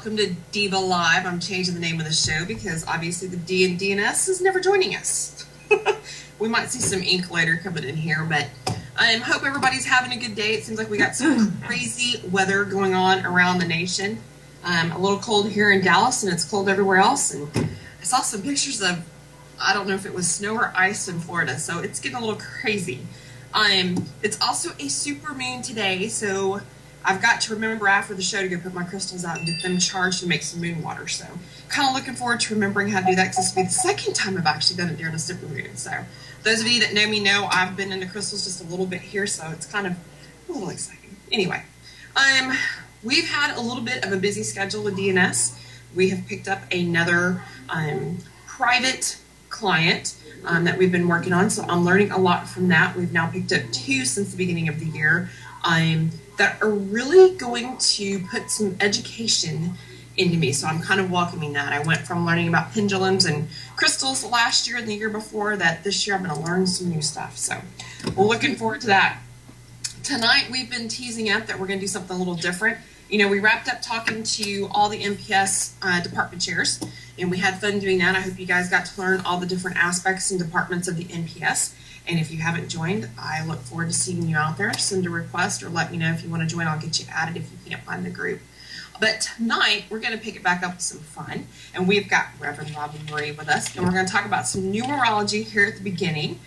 welcome to Diva Live. I'm changing the name of the show because obviously the D in DNS is never joining us. We might see some ink later coming in here, but I hope everybody's having a good day. It seems like we got some crazy weather going on around the nation. A little cold here in Dallas, and it's cold everywhere else. And I saw some pictures of, I don't know if it was snow or ice in Florida, so it's getting a little crazy. It's also a super moon today, so I've got to remember after the show to go put my crystals out and get them charged and make some moon water. So kind of looking forward to remembering how to do that, because this will be the second time I've actually done it during a super moon. So those of you that know me know I've been into crystals just a little bit here, so it's kind of a little exciting. Anyway, we've had a little bit of a busy schedule with DNS. We have picked up another private client that we've been working on, so I'm learning a lot from that. We've now picked up 2 since the beginning of the year that are really going to put some education into me, so I'm kind of welcoming that. I went from learning about pendulums and crystals last year and the year before that this year I'm going to learn some new stuff, so we're looking forward to that. Tonight we've been teasing up that we're going to do something a little different. You know, we wrapped up talking to all the MPS department chairs, and we had fun doing that. I hope you guys got to learn all the different aspects and departments of the NPS. And if you haven't joined, I look forward to seeing you out there. Send a request or let me know if you want to join. I'll get you added if you can't find the group. But tonight, we're going to pick it back up with some fun. And we've got Rev Robyne with us, and we're going to talk about some numerology here at the beginning.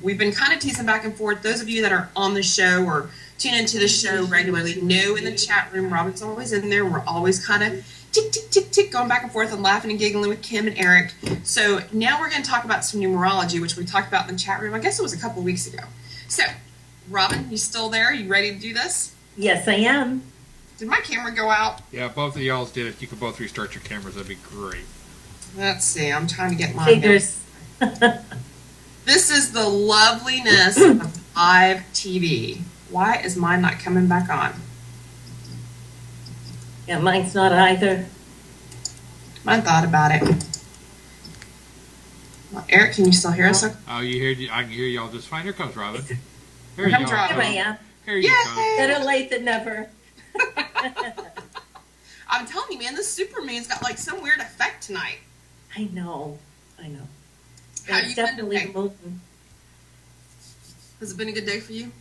We've been kind of teasing back and forth. Those of you that are on the show or tune into the show regularly know in the chat room, Robin's always in there. We're always kind of tick, tick, tick, tick, going back and forth and laughing and giggling with Kim and Eric. So now we're going to talk about some numerology, which we talked about in the chat room. I guess it was a couple weeks ago. So, Robin, you still there? You ready to do this? Yes, I am. Did my camera go out? Yeah, both of y'all did. If you could both restart your cameras, that'd be great. Let's see. I'm trying to get mine. Figures. This is the loveliness of live TV. Why is mine not coming back on? Yeah, mine's not either. I thought about it. Well, Eric, can you still hear us? Oh, you hear? I can hear y'all just fine. Here comes Robin. Here comes Robin. Here I am. Here you come. Better late than never. I'm telling you, man, this Superman's got like some weird effect tonight. I know. How It's you definitely been today? moving. Has it been a good day for you?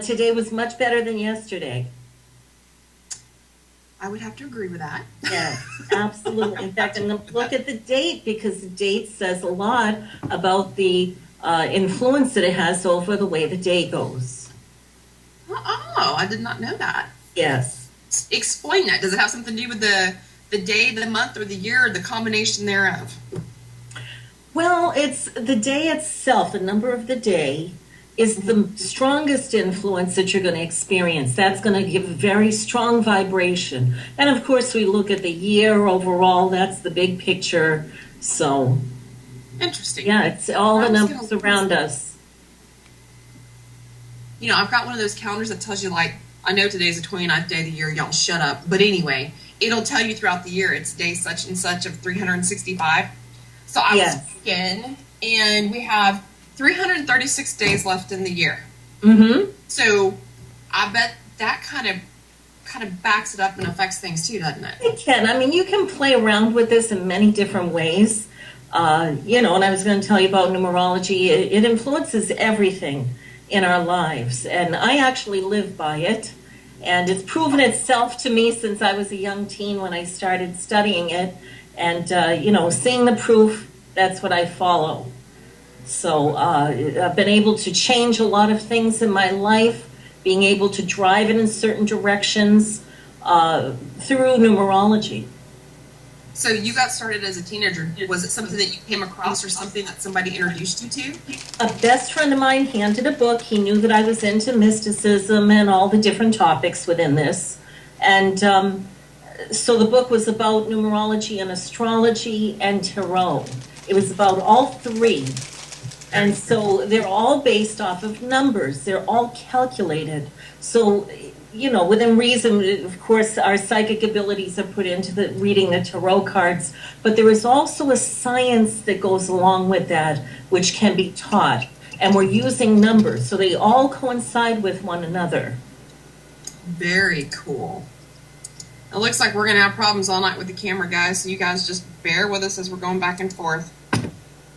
Today was much better than yesterday. I would have to agree with that. Yes, absolutely. In fact, I'm going to look at the date because the date says a lot about the influence that it has over the way the day goes. Oh, I did not know that. Yes. Explain that. Does it have something to do with the day, the month, or the year, or the combination thereof? Well, it's the day itself, the number of the day, is the strongest influence that you're going to experience. That's going to give a very strong vibration. And of course, we look at the year overall. That's the big picture. So, Interesting. yeah, it's all the numbers around us. You know, I've got one of those calendars that tells you, like, I know today's the 29th day of the year, y'all shut up. But anyway, it'll tell you throughout the year it's day such and such of 365. So I was thinking, and we have 336 days left in the year. Mm-hmm. So I bet that kind of backs it up and affects things too, doesn't it? It can. I mean, you can play around with this in many different ways. You know, and I was going to tell you about numerology. It influences everything in our lives. And I actually live by it. And it's proven itself to me since I was a young teen when I started studying it. And, you know, seeing the proof, that's what I follow. So I've been able to change a lot of things in my life, being able to drive it in certain directions through numerology. So you got started as a teenager. Was it something that you came across or something that somebody introduced you to? A best friend of mine handed a book. He knew that I was into mysticism and all the different topics within this. And so the book was about numerology and astrology and tarot. It was about all three. And so they're all based off of numbers. They're all calculated. So, you know, within reason, of course, our psychic abilities are put into the reading the tarot cards. But there is also a science that goes along with that, which can be taught. And we're using numbers. So they all coincide with one another. Very cool. It looks like we're going to have problems all night with the camera, guys, so you guys just bear with us as we're going back and forth.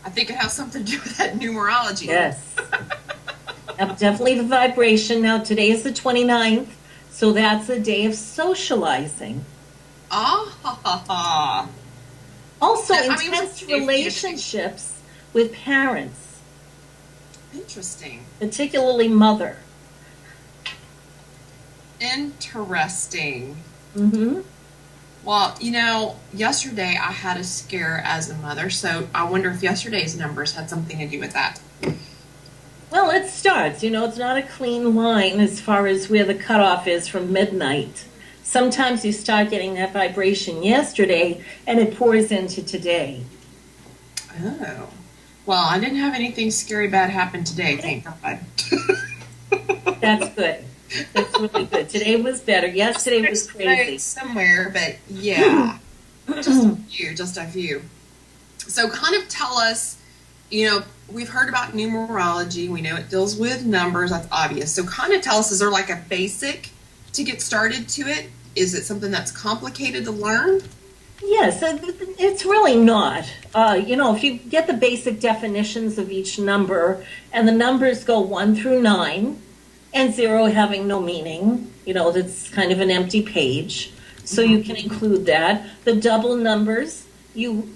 I think it has something to do with that numerology. Yes. Definitely the vibration. Now, today is the 29th, so that's a day of socializing. Ah. Also, Yeah, I mean, intense relationships with parents. Interesting. Particularly mother. Interesting. Mm-hmm. Well, you know, yesterday I had a scare as a mother, so I wonder if yesterday's numbers had something to do with that. Well, it starts. You know, it's not a clean line as far as where the cutoff is from midnight. Sometimes you start getting that vibration yesterday, and it pours into today. Oh. Well, I didn't have anything scary bad happen today, thank God. That's good. That's really good. Today was better. Yesterday was crazy. Somewhere, but yeah. Just a few. So kind of tell us, you know, we've heard about numerology. We know it deals with numbers. That's obvious. So kind of tell us, is there like a basic to get started to it? Is it something that's complicated to learn? Yes, it's really not. You know, if you get the basic definitions of each number, and the numbers go 1 through 9, and 0 having no meaning, you know, that's kind of an empty page. So you can include that. The double numbers, you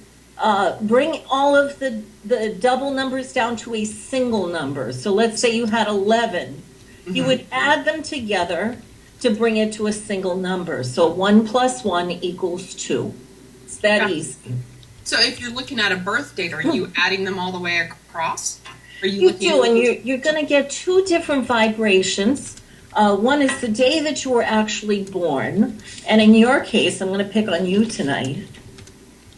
bring all of the double numbers down to a single number. So let's say you had 11. You would add them together to bring it to a single number. So 1 plus 1 equals 2. It's that easy. So if you're looking at a birth date, are you adding them all the way across? You do, and you're going to get 2 different vibrations. One is the day that you were actually born, and in your case, I'm going to pick on you tonight.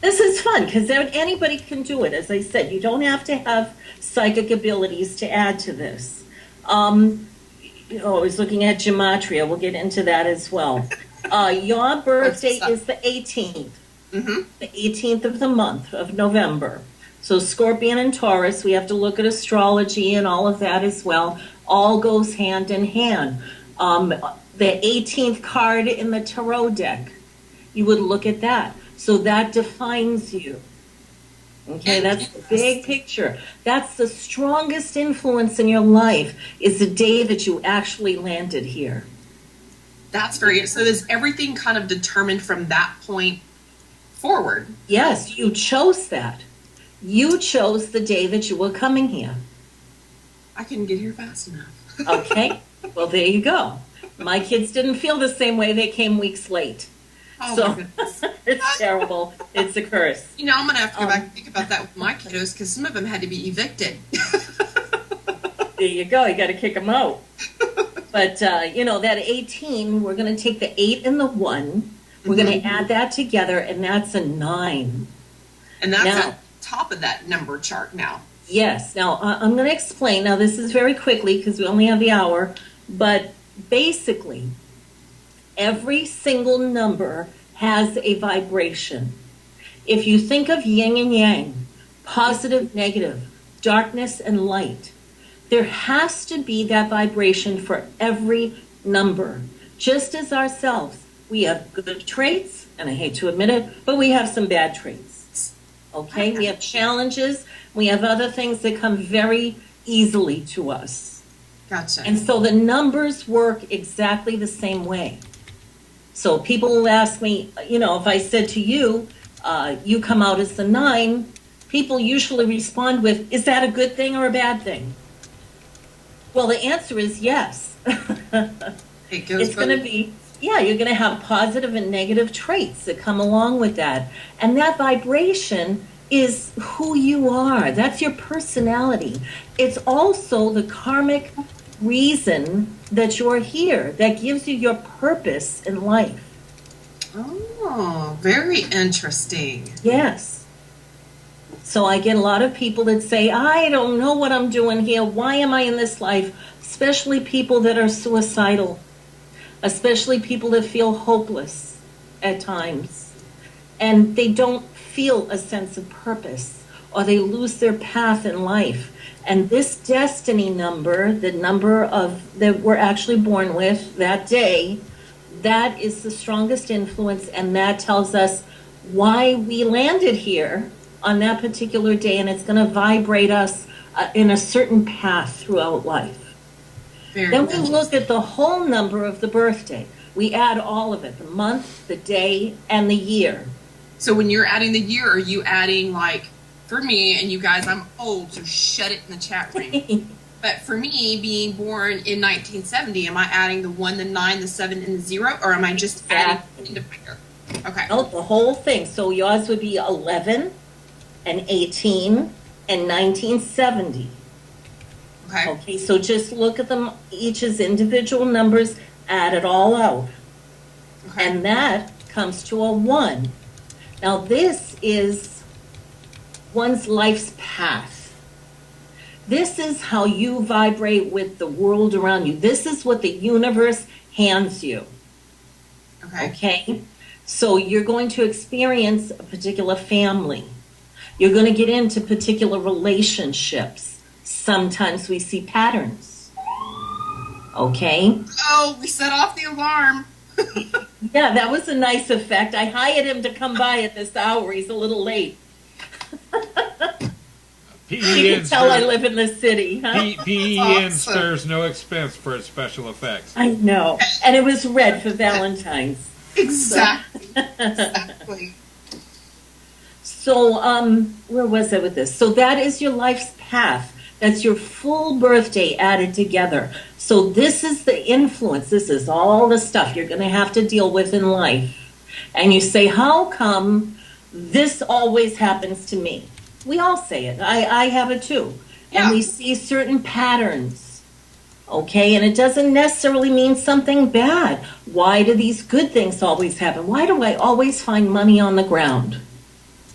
This is fun, because anybody can do it. As I said, you don't have to have psychic abilities to add to this. You know, I was looking at gematria. We'll get into that as well. Your birthday is the 18th. The 18th of the month of November. So Scorpion and Taurus, we have to look at astrology and all of that as well. All goes hand in hand. The 18th card in the tarot deck, you would look at that. So that defines you. Okay, that's the big picture. That's the strongest influence in your life, is the day that you actually landed here. That's very, so is everything kind of determined from that point forward? Yes, you chose that. You chose the day that you were coming here. I couldn't get here fast enough. Okay, well, there you go. My kids didn't feel the same way. They came weeks late. Oh, So my goodness. it's terrible. It's a curse. You know, I'm going to have to go back and think about that with my kiddos, because some of them had to be evicted. There you go. You got to kick them out. But, you know, that 18, we're going to take the 8 and the 1. We're going to add that together, and that's a 9. And that's on top of that number chart now. Yes. Now, I'm going to explain. Now, this is very quickly because we only have the hour. But basically, every single number has a vibration. If you think of yin and yang, positive, negative, darkness and light, there has to be that vibration for every number. Just as ourselves, we have good traits, and I hate to admit it, but we have some bad traits. Okay? We have challenges. We have other things that come very easily to us. Gotcha. And so the numbers work exactly the same way. So people will ask me, you know, if I said to you, you come out as the 9, people usually respond with, is that a good thing or a bad thing? Well, the answer is yes. It goes It's going to be, yeah, you're going to have positive and negative traits that come along with that. And that vibration is who you are. That's your personality. It's also the karmic reason that you're here, that gives you your purpose in life. Oh, very interesting. Yes. So I get a lot of people that say, I don't know what I'm doing here. Why am I in this life? Especially people that are suicidal, especially people that feel hopeless at times. And they don't feel a sense of purpose, or they lose their path in life. And this destiny number, the number of that we're actually born with that day, that is the strongest influence, and that tells us why we landed here on that particular day, and it's going to vibrate us in a certain path throughout life. Then we look at the whole number of the birthday. We add all of it, the month, the day, and the year. So when you're adding the year, are you adding, like, for me, and you guys, I'm old, so shut it in the chat room. But for me, being born in 1970, am I adding the 1, the 9, the 7, and the 0, or am I just adding into my year? Okay. No, the whole thing. So yours would be 11 and 18 and 1970. Okay. Okay, so just look at them each as individual numbers, add it all out. Okay. And that comes to a 1. Now this is one's life's path. This is how you vibrate with the world around you. This is what the universe hands you. Okay. Okay? So you're going to experience a particular family. You're going to get into particular relationships. Sometimes we see patterns. Okay? Oh, we set off the alarm. Yeah, that was a nice effect. I hired him to come by at this hour. He's a little late. You can tell I live in the city, huh? PE spares no expense for its special effects. I know. And it was red for Valentine's. Exactly. Exactly. So, where was I with this? So that is your life's path. That's your full birthday added together. So this is the influence. This is all the stuff you're going to have to deal with in life. And you say, how come this always happens to me? We all say it. I have it too. Yeah. And we see certain patterns. Okay, and it doesn't necessarily mean something bad. Why do these good things always happen? Why do I always find money on the ground?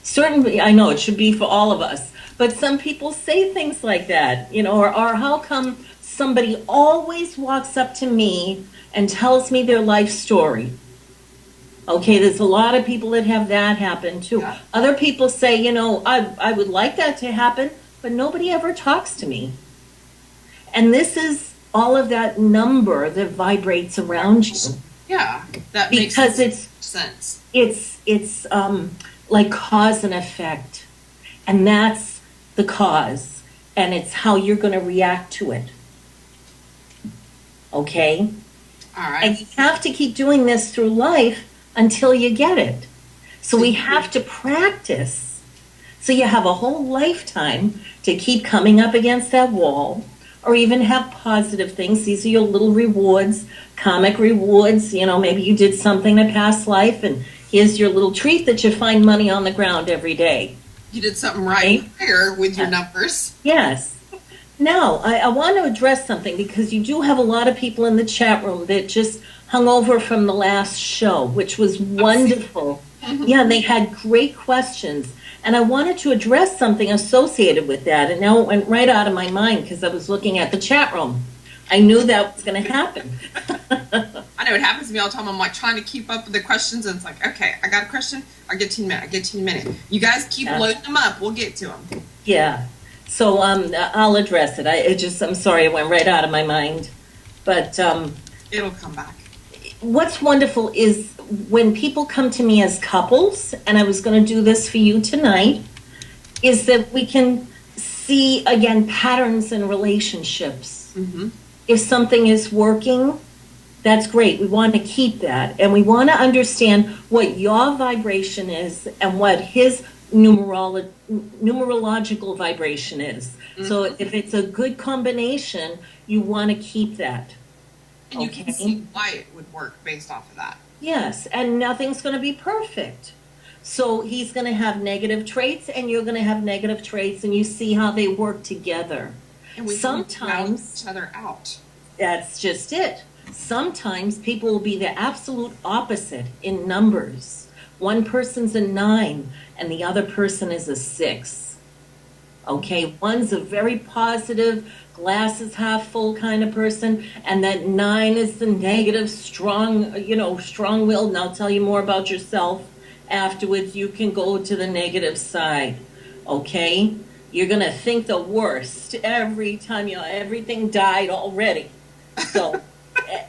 Certainly, I know it should be for all of us, but some people say things like that, you know, or how come somebody always walks up to me and tells me their life story? Okay, there's a lot of people that have that happen too. Yeah. Other people say, you know, I would like that to happen, but nobody ever talks to me. And this is all of that number that vibrates around you. Yeah, that makes sense. It's like cause and effect. And that's the cause. And it's how you're going to react to it. Okay? All right. And you have to keep doing this through life until you get it. So we have to practice. So you have a whole lifetime to keep coming up against that wall, or even have positive things. These are your little rewards, karmic rewards. You know, maybe you did something in a past life, and here's your little treat that you find money on the ground every day. You did something right here with your numbers. Yes. Now, I want to address something, because you do have a lot of people in the chat room that just hung over from the last show, which was wonderful. Yeah, and they had great questions. And I wanted to address something associated with that. And now it went right out of my mind because I was looking at the chat room. I knew that was going to happen. I know it happens to me all the time. I'm like trying to keep up with the questions, and it's like, okay, I got a question. I'll get to you in a minute. I'll get to you in a minute. You guys keep loading them up. We'll get to them. Yeah. So I'll address it. I'm sorry, it went right out of my mind. But It'll come back. What's wonderful is when people come to me as couples, and I was going to do this for you tonight, is that we can see, again, patterns in relationships. Mm-hmm. If something is working, that's great. We want to keep that. And we want to understand what your vibration is and what his numerological vibration is. Mm-hmm. So if it's a good combination, you want to keep that. And you can see why it would work based off of that. Yes, and nothing's going to be perfect. So he's going to have negative traits, and you're going to have negative traits, and you see how they work together. And we sometimes each other out. That's just it. Sometimes people will be the absolute opposite in numbers. One person's a 9, and the other person is a 6. Okay, one's a very positive, glass is half full kind of person, and that 9 is the negative, strong-willed. And I'll tell you more about yourself afterwards. You can go to the negative side, okay? You're going to think the worst every time everything died already. So,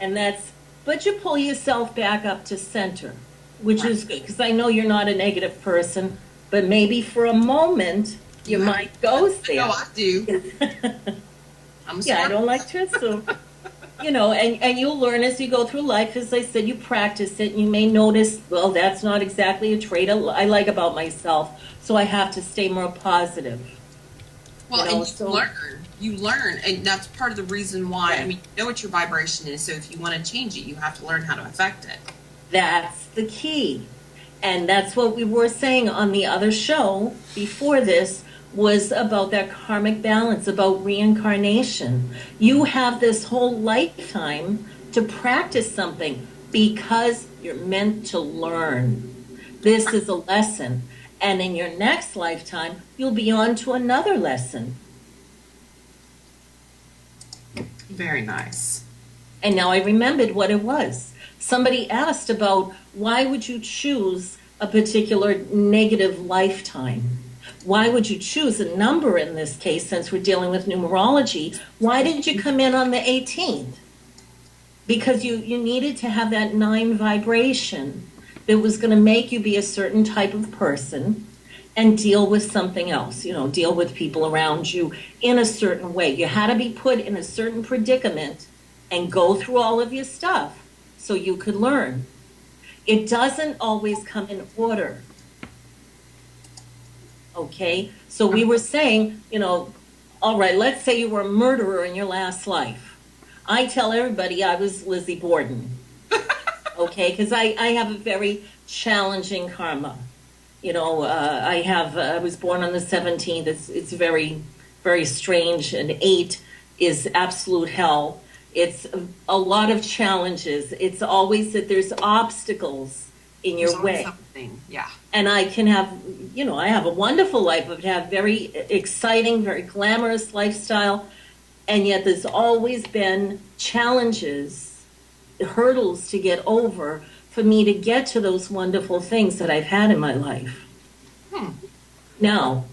and that's but you pull yourself back up to center, which is good, because I know you're not a negative person, but maybe for a moment your mind goes there. No, I do. I'm yeah, I don't like to assume. You know, and you'll learn as you go through life. As I said, you practice it, and you may notice, well, that's not exactly a trait I like about myself, so I have to stay more positive. Well, you know, and you learn, and that's part of the reason why, I mean, you know what your vibration is, so if you want to change it, you have to learn how to affect it. That's the key. And that's what we were saying on the other show before this, was about that karmic balance, about reincarnation. You have this whole lifetime to practice something because you're meant to learn. This is a lesson. And in your next lifetime, you'll be on to another lesson. Very nice. And now I remembered what it was. Somebody asked about why would you choose a particular negative lifetime? Why would you choose a number in this case, since we're dealing with numerology? Why did you come in on the 18th? Because you needed to have that 9 vibration that was going to make you be a certain type of person and deal with something else, you know, deal with people around you in a certain way. You had to be put in a certain predicament and go through all of your stuff so you could learn. It doesn't always come in order. Okay, so we were saying, you know, all right, let's say you were a murderer in your last life. I tell everybody I was Lizzie Borden, okay, because I have a very challenging karma. You know, I was born on the 17th. It's very, very strange. And 8 is absolute hell. It's a lot of challenges. It's always that there's obstacles in your way. Something. Yeah. And I can have, you know, I have a wonderful life. I have very exciting, very glamorous lifestyle. And yet there's always been challenges, hurdles to get over for me to get to those wonderful things that I've had in my life. Now,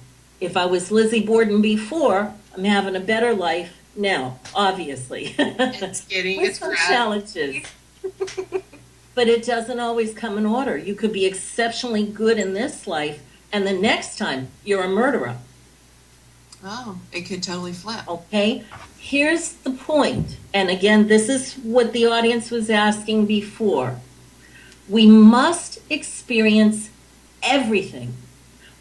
if I was Lizzie Borden before, I'm having a better life now, obviously. It's getting with some challenges. But it doesn't always come in order. You could be exceptionally good in this life, and the next time you're a murderer. Oh, it could totally flip. Okay, here's the point. And again, this is what the audience was asking before. We must experience everything.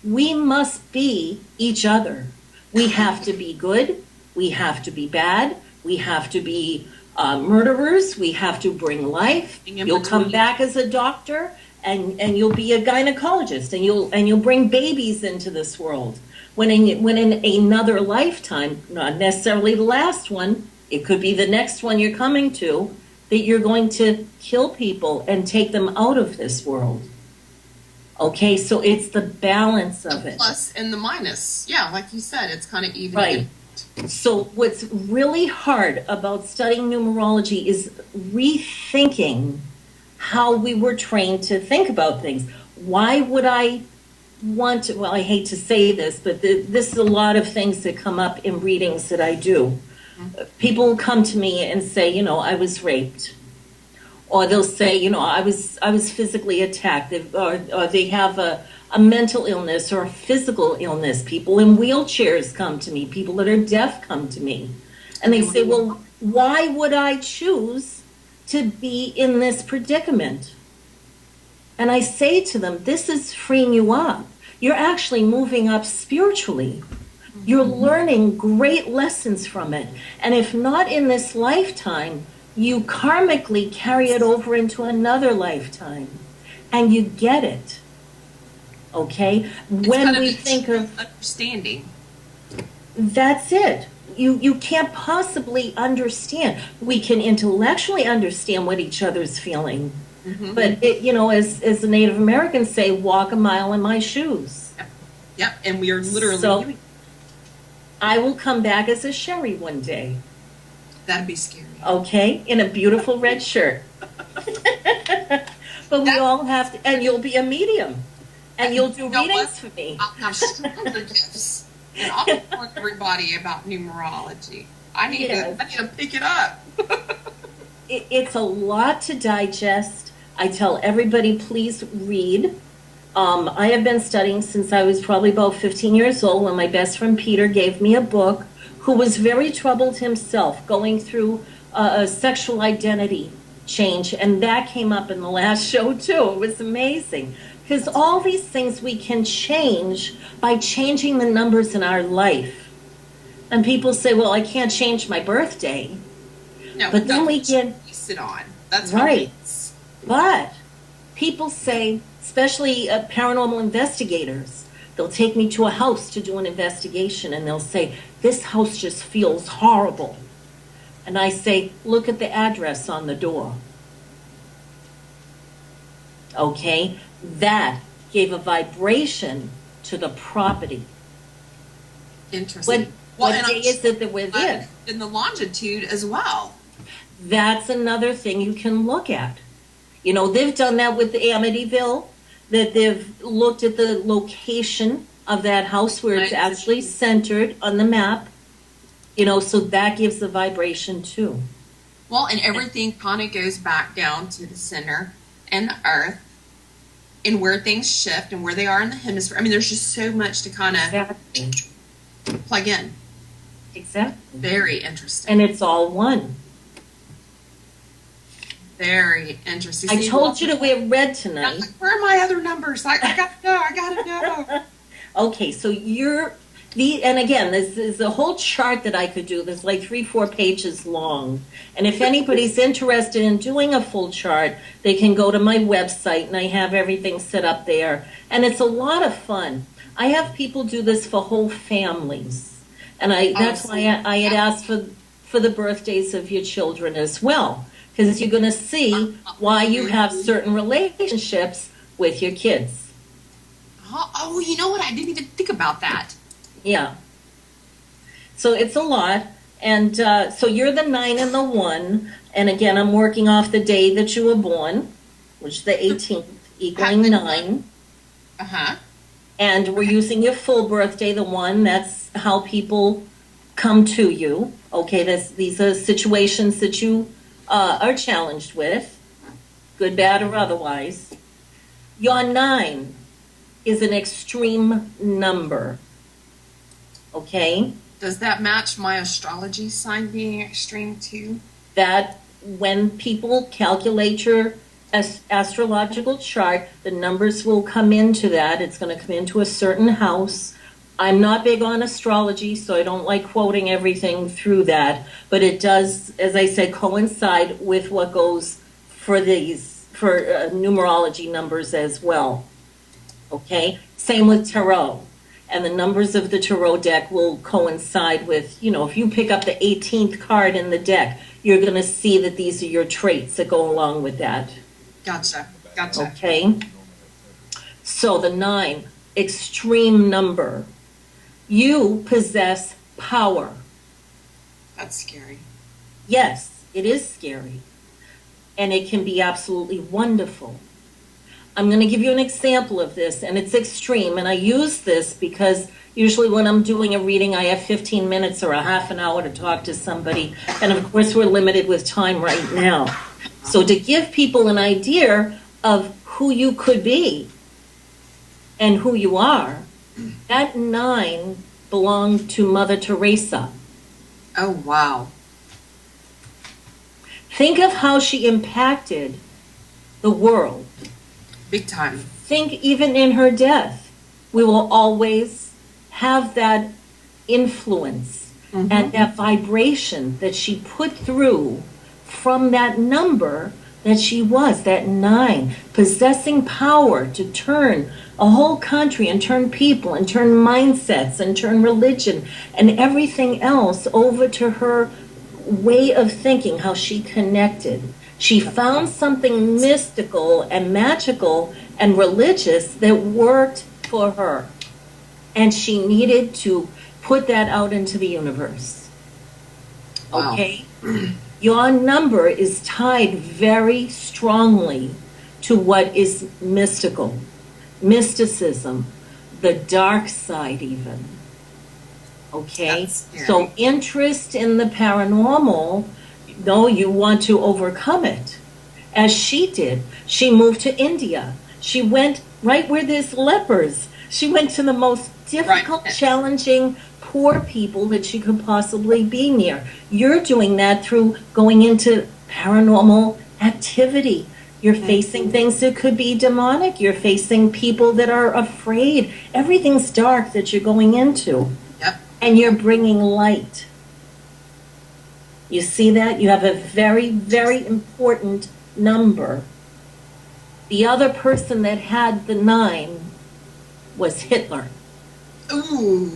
We must be each other. We have to be good. We have to be bad. We have to be murderers. We have to bring life. You'll come back as a doctor, and you'll be a gynecologist, and you'll bring babies into this world. When in another lifetime, not necessarily the last one, it could be the next one you're coming to, that you're going to kill people and take them out of this world. Okay, so it's the balance of it. The plus and the minus. Yeah, like you said, it's kind of even. Right. So what's really hard about studying numerology is rethinking how we were trained to think about things. Why would I want to, well, I hate to say this, but this is a lot of things that come up in readings that I do. People come to me and say, you know, I was raped. Or they'll say, you know, I was physically attacked. Or they have a mental illness or a physical illness. People in wheelchairs come to me. People that are deaf come to me. And they say, well, why would I choose to be in this predicament? And I say to them, this is freeing you up. You're actually moving up spiritually. You're learning great lessons from it. And if not in this lifetime, you karmically carry it over into another lifetime. And you get it. Okay? When we think of understanding. That's it. You can't possibly understand. We can intellectually understand what each other's feeling. But, you know, as the Native Americans say, walk a mile in my shoes. Yep, and we are literally... So, I will come back as a Sherry one day. That'd be scary. Okay, in a beautiful red shirt. But we all have to... And you'll be a medium. And you'll do readings for me. I'll have stronger gifts. And I'll tell everybody about numerology. I need to pick it up. It's a lot to digest. I tell everybody, please read. I have been studying since I was probably about 15 years old when my best friend Peter gave me a book, who was very troubled himself, going through a sexual identity change. And that came up in the last show, too. It was amazing. Because all these things we can change by changing the numbers in our life. And people say, well, I can't change my birthday. No, but then we get... sit on. That's right. But people say, especially paranormal investigators, they'll take me to a house to do an investigation, and they'll say, this house just feels horrible. And I say, look at the address on the door. Okay? That gave a vibration to the property. Interesting. What day is it that we're there? In the longitude as well. That's another thing you can look at. You know, they've done that with Amityville, that they've looked at the location of that house where it's actually centered on the map. You know, so that gives the vibration too. Well, and everything kind of goes back down to the center and the earth and where things shift and where they are in the hemisphere. I mean, there's just so much to kind of plug in. Exactly. Very interesting. And it's all one. Very interesting. I told you to wear red tonight. Like, where are my other numbers? I gotta know. Okay, so and again, this is a whole chart that I could do. There's like 3-4 pages long. And if anybody's interested in doing a full chart, they can go to my website, and I have everything set up there. And it's a lot of fun. I have people do this for whole families. And that's why I had asked for the birthdays of your children as well. Because you're going to see why you have certain relationships with your kids. Oh, you know what? I didn't even think about that. Yeah. So it's a lot. And so you're the 9 and the 1. And again, I'm working off the day that you were born, which is the 18th, equaling 9. Uh-huh. And we're using your full birthday, the 1. That's how people come to you. Okay, these are situations that you are challenged with, good, bad, or otherwise. Your 9 is an extreme number. Okay? Does that match my astrology sign being extreme too? That when people calculate your astrological chart, the numbers will come into that. It's going to come into a certain house. I'm not big on astrology, so I don't like quoting everything through that. But it does, as I said, coincide with what goes for numerology numbers as well. Okay? Same with tarot. And the numbers of the tarot deck will coincide with, you know, if you pick up the 18th card in the deck, you're going to see that these are your traits that go along with that. Gotcha. Okay? So the 9, extreme number. You possess power. That's scary. Yes, it is scary. And it can be absolutely wonderful. I'm going to give you an example of this, and it's extreme. And I use this because usually when I'm doing a reading, I have 15 minutes or a half an hour to talk to somebody. And of course, we're limited with time right now. So to give people an idea of who you could be and who you are, that 9 belonged to Mother Teresa. Oh, wow. Think of how she impacted the world. Big time. Think even in her death, we will always have that influence and that vibration that she put through from that number that she was, that 9, possessing power to turn a whole country and turn people and turn mindsets and turn religion and everything else over to her way of thinking, how she connected. She found something mystical and magical and religious that worked for her. And she needed to put that out into the universe. Wow. Okay? Your number is tied very strongly to what is mystical, mysticism, the dark side even. Okay? So interest in the paranormal No, you want to overcome it. As she did. She moved to India. She went right where there's lepers. She went to the most difficult, challenging, poor people that she could possibly be near. You're doing that through going into paranormal activity. You're facing things that could be demonic. You're facing people that are afraid. Everything's dark that you're going into. Yep. And you're bringing light. You see that? You have a very, very important number. The other person that had the 9 was Hitler. Ooh.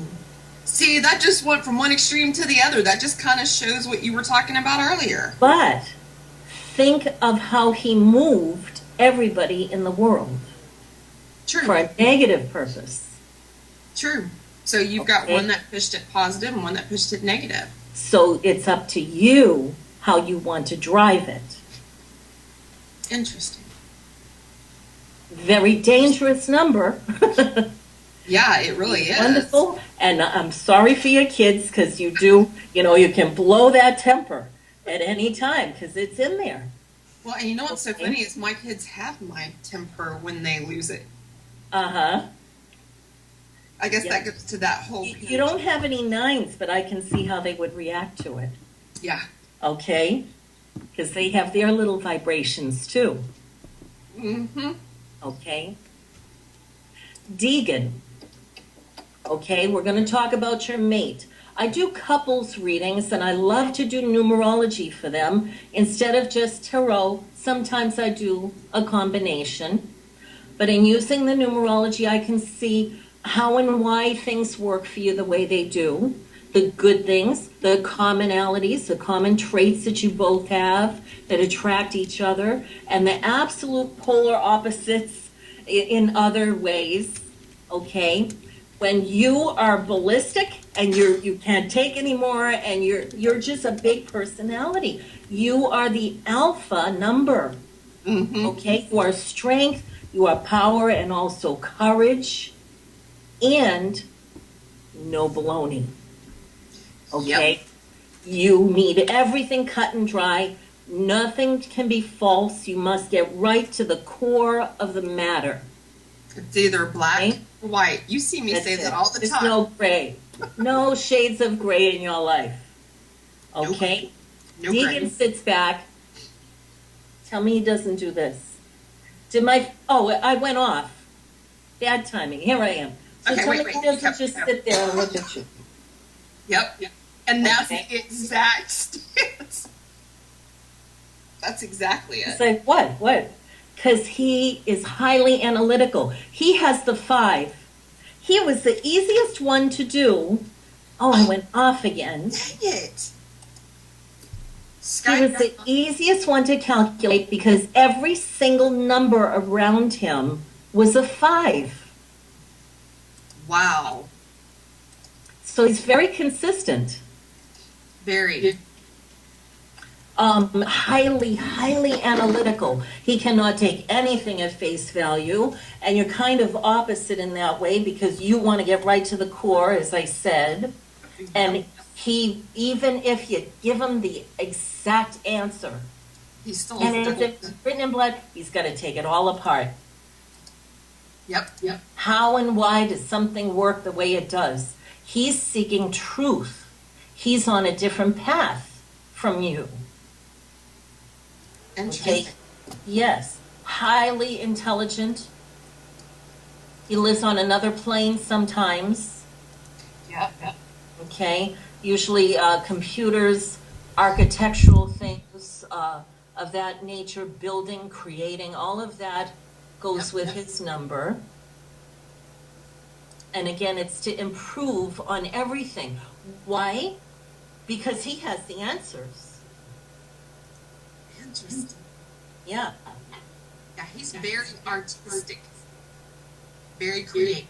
See, that just went from one extreme to the other. That just kind of shows what you were talking about earlier. But think of how he moved everybody in the world. True. For a negative purpose. True. So you've got one that pushed it positive and one that pushed it negative. So it's up to you how you want to drive it. Interesting. Very dangerous number. Yeah, it really is. Wonderful. And I'm sorry for your kids because you do, you can blow that temper at any time because it's in there. Well, and you know what's so funny is my kids have my temper when they lose it. Uh-huh. I guess that goes to that whole... You don't have any 9s, but I can see how they would react to it. Yeah. Okay? Because they have their little vibrations, too. Mm-hmm. Okay? Deegan. Okay, we're going to talk about your mate. I do couples readings, and I love to do numerology for them. Instead of just tarot, sometimes I do a combination. But in using the numerology, I can see how and why things work for you the way they do. The good things, the commonalities, the common traits that you both have that attract each other, and the absolute polar opposites in other ways, okay? When you are ballistic and you can't take anymore and you're just a big personality. You are the alpha number, okay? You are strength, you are power, and also courage, and no baloney. Okay? Yep. You need everything cut and dry. Nothing can be false. You must get right to the core of the matter. It's either black or white. You see me say that all the time. There's no gray. No shades of gray in your life. Okay? No Deegan sits back. Tell me he doesn't do this. I went off. Bad timing. Here I am. So okay, tell me he doesn't just sit there and look at you. Yep. And that's the exact stance. That's exactly it. It's like, what? Because he is highly analytical. He has the 5. He was the easiest one to do. Oh, I went off again. Dang it. He was the easiest one to calculate because every single number around him was a 5. Wow. So he's very consistent. Very. Highly, highly analytical. He cannot take anything at face value, and you're kind of opposite in that way because you want to get right to the core, as I said. And he, even if you give him the exact answer, he's still and if it's written in blood, he's got to take it all apart. Yep. How and why does something work the way it does? He's seeking truth. He's on a different path from you. Okay? Yes. Highly intelligent. He lives on another plane sometimes. Yep. Okay? Usually computers, architectural things of that nature, building, creating, all of that goes with his number. And again, it's to improve on everything. Why? Because he has the answers. Interesting. Yeah. Yeah, he's very artistic, very creative,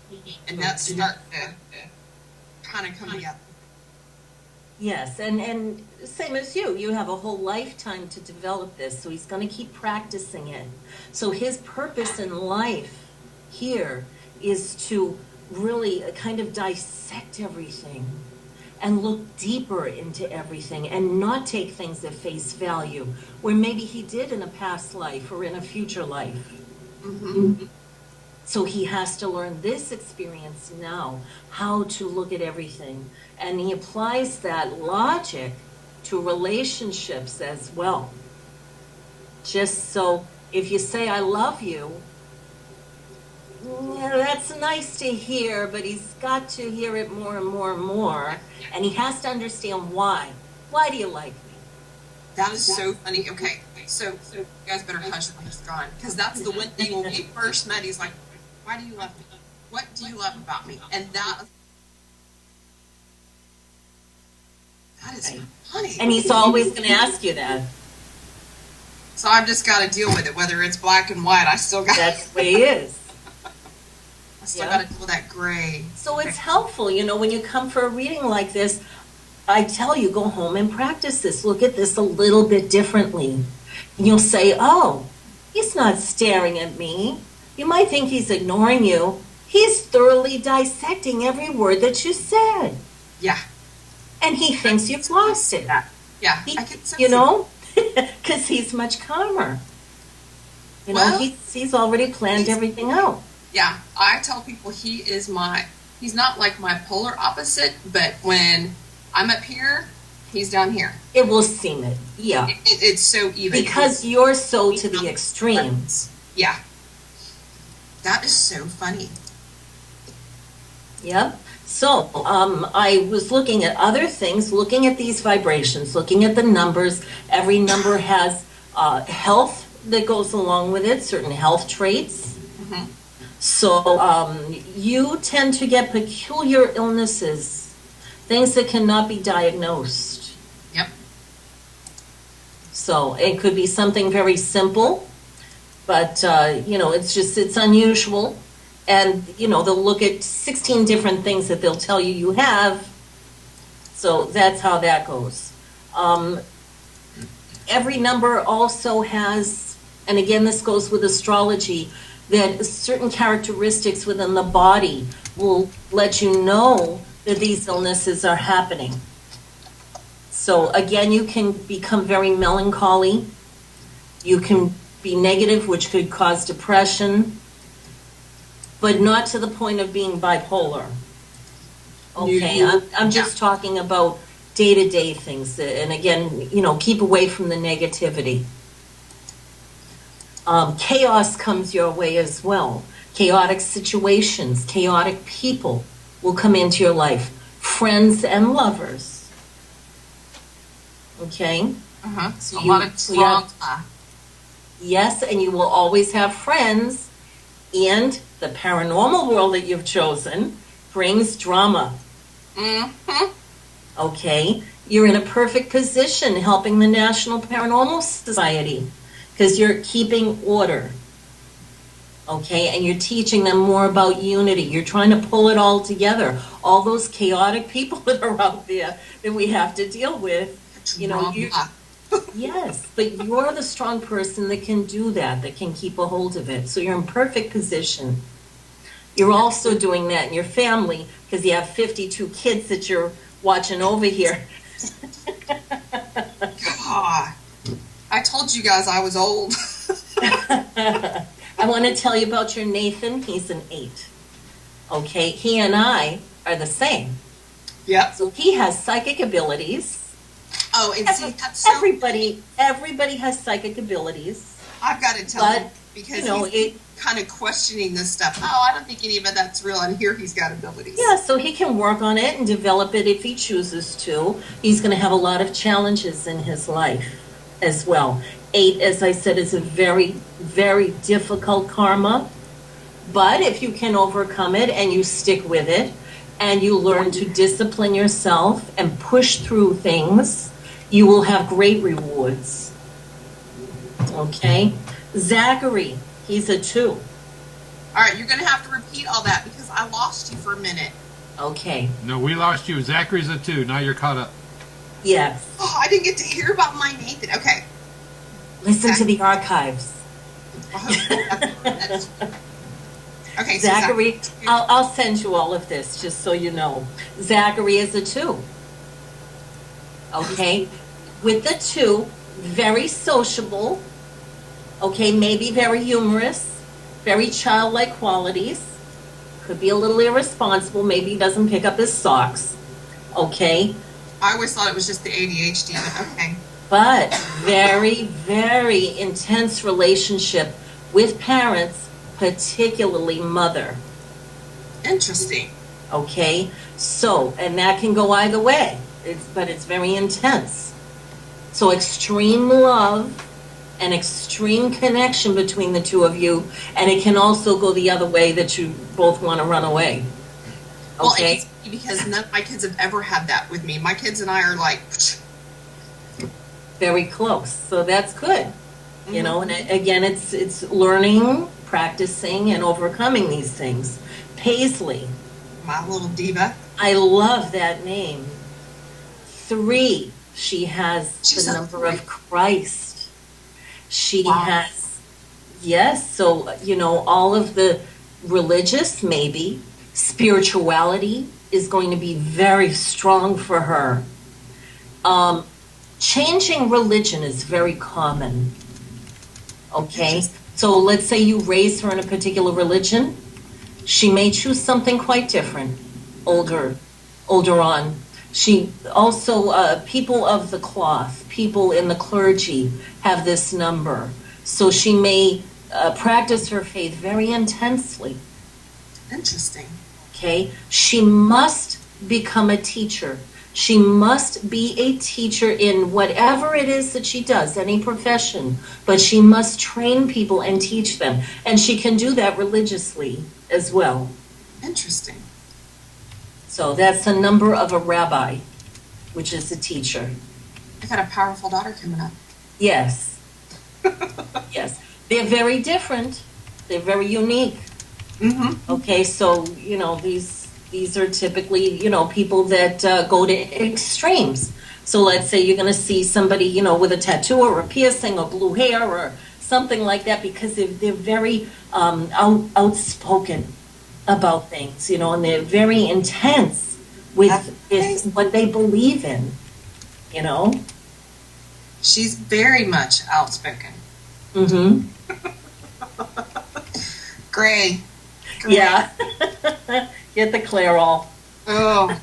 and that's starting to kind of come together. Yes, and same as you have a whole lifetime to develop this, so he's going to keep practicing it. So his purpose in life here is to really kind of dissect everything and look deeper into everything and not take things at face value, where maybe he did in a past life or in a future life. Mm-hmm. So he has to learn this experience now, how to look at everything. And he applies that logic to relationships as well. Just so if you say, I love you, yeah, that's nice to hear, but he's got to hear it more and more and more. And he has to understand why. Why do you like me? That is so funny. Okay, so you guys better hush when he's gone, because that's the one thing when we first met, he's like, why do you love me? What do you love about me? And that is funny. And he's always going to ask you that. So I've just got to deal with it, whether it's black and white. I still got. That's the way he is. I still got to deal with that gray. So it's helpful, you know, when you come for a reading like this, I tell you, go home and practice this. Look at this a little bit differently. And you'll say, oh, he's not staring at me. You might think he's ignoring you. He's thoroughly dissecting every word that you said. Yeah. And he thinks you've lost it. Yeah. He, I can sense you know, because he's much calmer. You know, he's already planned everything out. Yeah. I tell people he's not like my polar opposite, but when I'm up here, he's down here. It will seem it. Yeah. It's so even. Because you're so to the extremes. Yeah. That is so funny. Yep. So I was looking at other things, looking at these vibrations, looking at the numbers. Every number has health that goes along with it, certain health traits. Mm-hmm. So you tend to get peculiar illnesses, things that cannot be diagnosed. Yep. So it could be something very simple, but, you know, it's unusual. And, you know, they'll look at 16 different things that they'll tell you you have. So that's how that goes. Every number also has, and again, this goes with astrology, that certain characteristics within the body will let you know that these illnesses are happening. So again, you can become very melancholy. You can be negative, which could cause depression, but not to the point of being bipolar. Okay, I'm just talking about day-to-day things. And again, you know, keep away from the negativity. Chaos comes your way as well. Chaotic situations, chaotic people will come into your life. Friends and lovers. Okay? Uh-huh. So a lot of trauma. Yes, and you will always have friends, and the paranormal world that you've chosen brings drama. Mm-hmm. Okay? You're in a perfect position helping the National Paranormal Society because you're keeping order. Okay? And you're teaching them more about unity. You're trying to pull it all together. All those chaotic people that are out there that we have to deal with, you know, yes, but you're the strong person that can do that can keep a hold of it. So you're in perfect position. You're also doing that in your family because you have 52 kids that you're watching over here. God, I told you guys I was old. I want to tell you about your Nathan. He's an 8. Okay, he and I are the same. Yep. So he has psychic abilities. Oh, and see, that's so everybody has psychic abilities. I've got to tell him because you know, he's kind of questioning this stuff. Oh, I don't think any of it that's real, and here he's got abilities. Yeah, so he can work on it and develop it if he chooses to. He's going to have a lot of challenges in his life as well. 8, as I said, is a very, very difficult karma. But if you can overcome it and you stick with it and you learn to discipline yourself and push through things, you will have great rewards. Okay? Zachary, he's a 2. All right, you're going to have to repeat all that because I lost you for a minute. Okay. No, we lost you. Zachary's a 2. Now you're caught up. Yes. Oh, I didn't get to hear about my Nathan. Okay. Listen to the archives. Okay, Zachary, I'll send you all of this just so you know. Zachary is a 2. Okay? With the two, very sociable, okay, maybe very humorous, very childlike qualities, could be a little irresponsible, maybe he doesn't pick up his socks, okay? I always thought it was just the ADHD, but okay. But very, very intense relationship with parents, particularly mother. Interesting. Okay? So, and that can go either way, but it's very intense. So extreme love and extreme connection between the two of you, and it can also go the other way that you both want to run away. Okay? Well, it's because none of my kids have ever had that with me. My kids and I are like... Very close. So that's good. Mm-hmm. You know, and again, it's learning, practicing, and overcoming these things. Paisley. My little diva. I love that name. 3. She has the number of Christ. She has, yes, so, you know, all of the religious, maybe, spirituality is going to be very strong for her. Changing religion is very common, okay? So let's say you raise her in a particular religion. She may choose something quite different older on. She also, people of the cloth, people in the clergy have this number. So she may practice her faith very intensely. Interesting. Okay? She must become a teacher. She must be a teacher in whatever it is that she does, any profession. But she must train people and teach them. And she can do that religiously as well. Interesting. So that's the number of a rabbi, which is a teacher. I've got a powerful daughter coming up. Yes. Yes. They're very different. They're very unique. Mm-hmm. Okay, so, you know, these are typically, you know, people that go to extremes. So let's say you're going to see somebody, you know, with a tattoo or a piercing or blue hair or something like that because they're very outspoken about things, you know, and they're very intense with what they believe in, you know. She's very much outspoken. Mm-hmm. Gray. Yeah. Get the Clairol. Oh.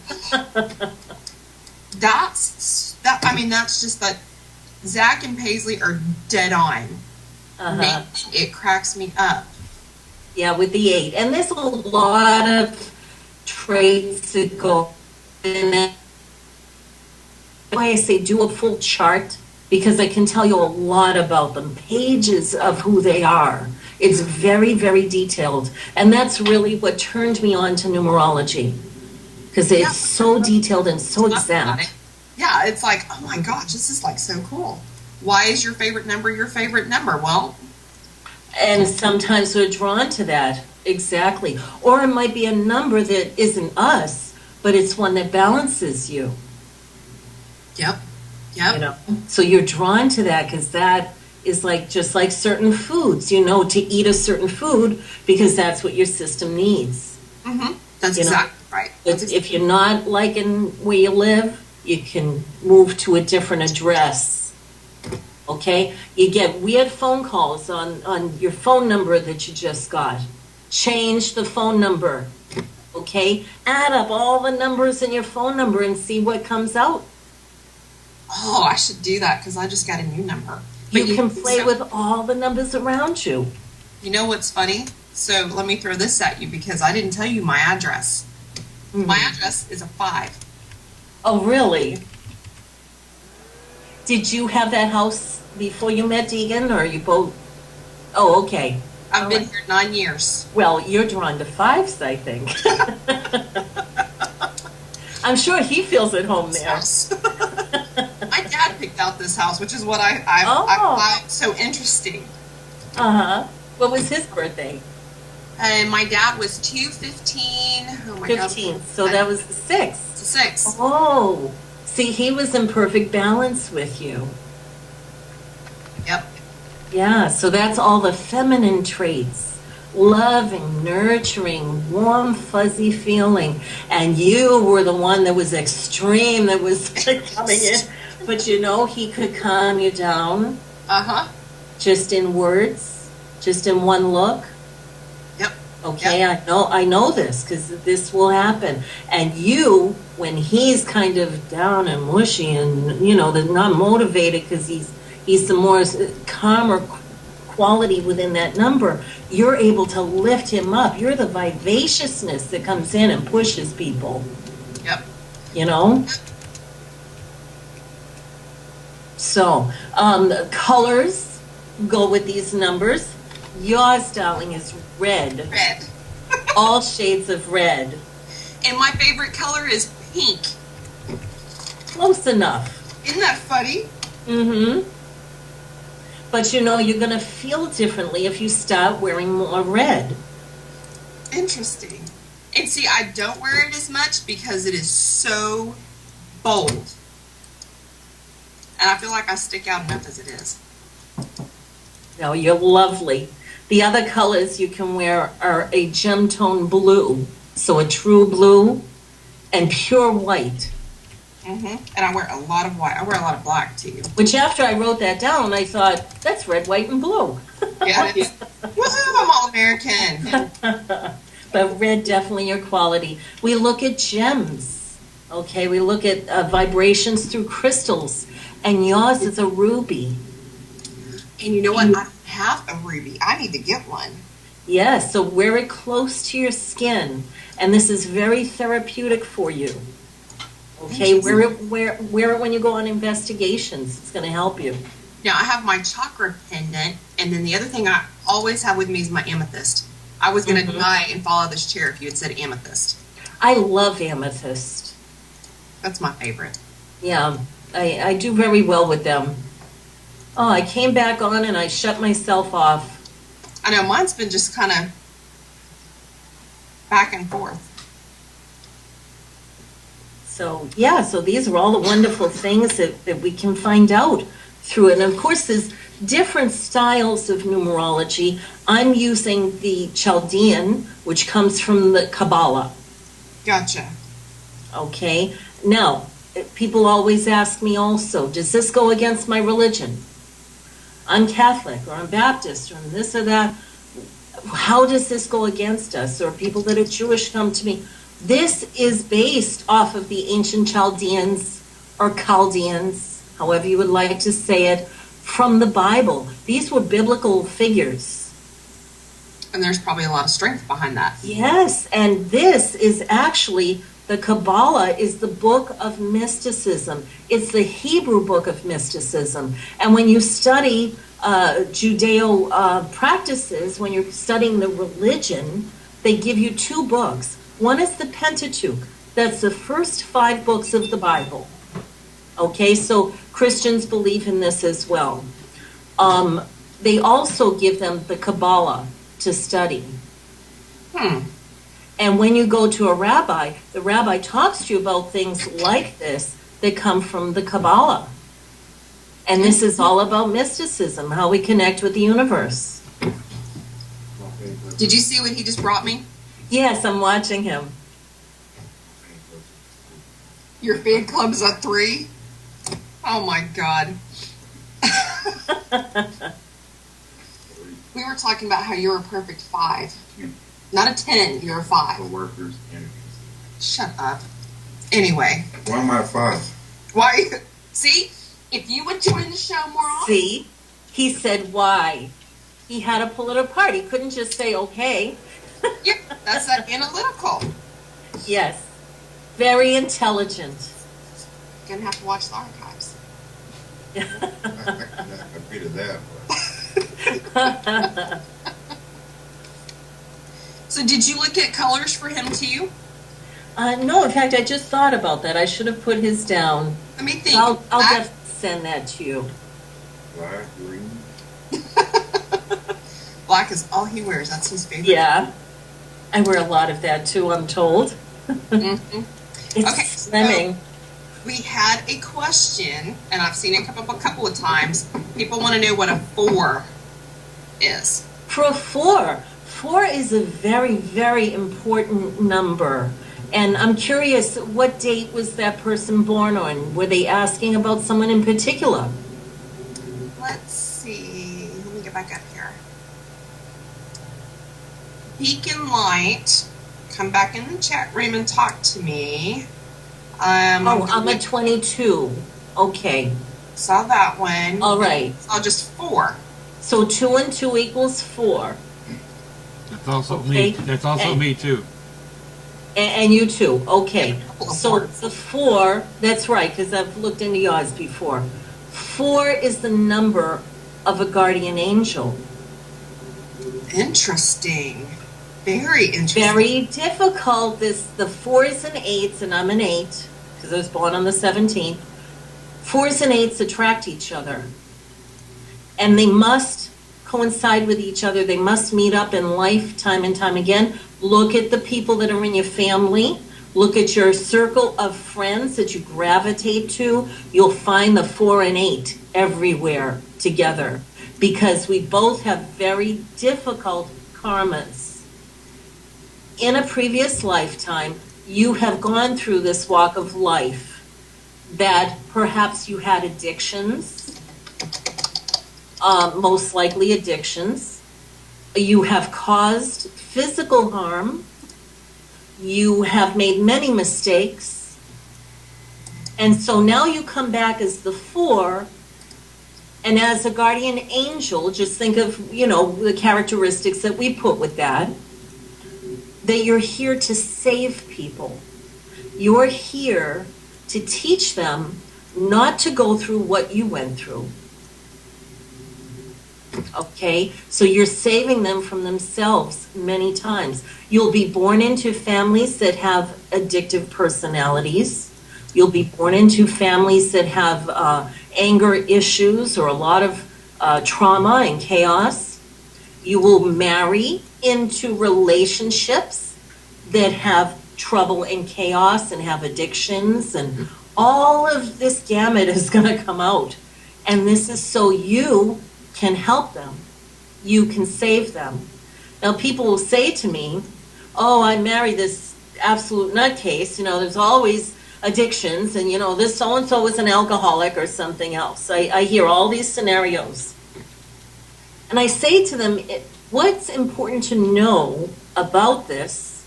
That's just that Zach and Paisley are dead on. Uh-huh. It cracks me up. Yeah, with the 8. And there's a lot of traits that go in that. That's why I say do a full chart, because I can tell you a lot about them. Pages of who they are. It's very, very detailed. And that's really what turned me on to numerology. Because it's so detailed and so exact. Yeah, it's like, oh my gosh, this is like so cool. Why is your favorite number your favorite number? Well... And sometimes we're drawn to that, exactly. Or it might be a number that isn't us, but it's one that balances you. Yep. You know? So you're drawn to that because that is like just like certain foods, you know, to eat a certain food because that's what your system needs. Mm-hmm. That's exactly right. If you're not liking where you live, you can move to a different address. Okay? You get weird phone calls on your phone number that you just got. Change the phone number. Okay? Add up all the numbers in your phone number and see what comes out. Oh, I should do that because I just got a new number. You can play with all the numbers around you. You know what's funny? So let me throw this at you because I didn't tell you my address. Mm-hmm. My address is a 5. Oh, really? Did you have that house before you met Deegan, or you both? Oh, okay. I've been here 9 years. Well, you're drawn to 5s, I think. I'm sure he feels at home there. My dad picked out this house, which is what I find so interesting. Uh-huh. What was his birthday? My dad was 2/15. Oh my 15. God. So that was 6. 6. Oh. See, he was in perfect balance with you. Yep. Yeah, so that's all the feminine traits loving, nurturing, warm, fuzzy feeling. And you were the one that was extreme, that was coming in. But you know, he could calm you down. Uh-huh. Just in words, just in one look. Yep. Okay, yep. I know this, because this will happen. And you, when he's kind of down and mushy and, you know, not motivated because he's the more calmer quality within that number, you're able to lift him up. You're the vivaciousness that comes in and pushes people. Yep. You know? So, the colors go with these numbers. Yours, darling, is red. Red. All shades of red. And my favorite color is pink. Close enough. Isn't that funny? Mm-hmm. But you know, you're going to feel differently if you start wearing more red. Interesting. And see, I don't wear it as much because it is so bold. And I feel like I stick out enough as it is. No, you're lovely. The other colors you can wear are a gem tone blue, so a true blue, and pure white. Mm-hmm. And I wear a lot of white. I wear a lot of black too. Which after I wrote that down, I thought, that's red, white, and blue. Yeah, it is. Woohoo, I'm all American. But red, definitely your quality. We look at gems, okay? We look at vibrations through crystals, and yours is a ruby. And you know what? I don't have a ruby. I need to get one. Yes, so wear it close to your skin, and this is very therapeutic for you. Okay, wear it when you go on investigations. It's going to help you. Now, I have my chakra pendant, and then the other thing I always have with me is my amethyst. I was going to die and fall out of this chair if you had said amethyst. I love amethyst. That's my favorite. Yeah, I do very well with them. Oh, I came back on and I shut myself off. I know, mine's been just kind of back and forth. So, yeah, so these are all the wonderful things that we can find out through it. And, of course, there's different styles of numerology. I'm using the Chaldean, which comes from the Kabbalah. Gotcha. Okay. Now, people always ask me also, does this go against my religion? I'm Catholic, or I'm Baptist, or I'm this or that. How does this go against us? Or people that are Jewish come to me. This is based off of the ancient Chaldeans, or Chaldeans, however you would like to say it, from the Bible. These were biblical figures. And there's probably a lot of strength behind that. Yes, and this is actually, the Kabbalah is the book of mysticism. It's the Hebrew book of mysticism. And when you study Judeo practices, when you're studying the religion, they give you two books. One is the Pentateuch. That's the first 5 books of the Bible. Okay, so Christians believe in this as well. They also give them the Kabbalah to study. And when you go to a rabbi, the rabbi talks to you about things like this that come from the Kabbalah. And this is all about mysticism, how we connect with the universe. Did you see what he just brought me? Yes, I'm watching him. Your fan club is at 3? Oh my God. We were talking about how you're a perfect 5. Not a 10, you're a 5. For workers and Shut up. Anyway. why am I 5? Why? See? If you would join the show more often. See? He said why. He had to pull it apart. He couldn't just say okay. Yeah, that's that analytical. Yes. Very intelligent. Gonna have to watch the archives. I figured that. So did you look at colors for him too? No, in fact, I just thought about that. I should have put his down. Let me think. I'll just send that to you. Black, green. Black is all he wears. That's his favorite. Yeah. I wear a lot of that too, I'm told. Mm-hmm. It's Okay, slimming. so we had a question, and I've seen it come up a couple of times. People want to know what a 4 is. For a 4, 4 is a very, very important number. And I'm curious, what date was that person born on? Were they asking about someone in particular? Let's see. Let me get back up here. Beacon Light, come back in the chat room and talk to me. I'm a 22. Okay. Saw that one. All right. Saw just 4. So 2 and 2 equals 4. That's also Okay. me. That's also me too. And you too. Okay. A couple of So fours. the 4, that's right, because I've looked into yours before. 4 is the number of a guardian angel. Interesting. Very interesting. Very difficult. The 4s and 8s, and I'm an 8 because I was born on the 17th. 4s and 8s attract each other, and they must coincide with each other. They must meet up in life time and time again. Look at the people that are in your family. Look at your circle of friends that you gravitate to. You'll find the 4 and 8 everywhere together because we both have very difficult karmas. In a previous lifetime, you have gone through this walk of life that perhaps you had addictions, most likely addictions. You have caused physical harm. You have made many mistakes. And so now you come back as the 4, and as a guardian angel, just think of, the characteristics that we put with that you're here to save people. You're here to teach them not to go through what you went through. Okay? So you're saving them from themselves many times. You'll be born into families that have addictive personalities. You'll be born into families that have anger issues or a lot of trauma and chaos. You will marry into relationships that have trouble and chaos and have addictions, and all of this gamut is going to come out. And this is so you can help them. You can save them. Now, people will say to me, oh, I married this absolute nutcase. There's always addictions, and, this so-and-so was an alcoholic or something else. I hear all these scenarios. And I say to them, what's important to know about this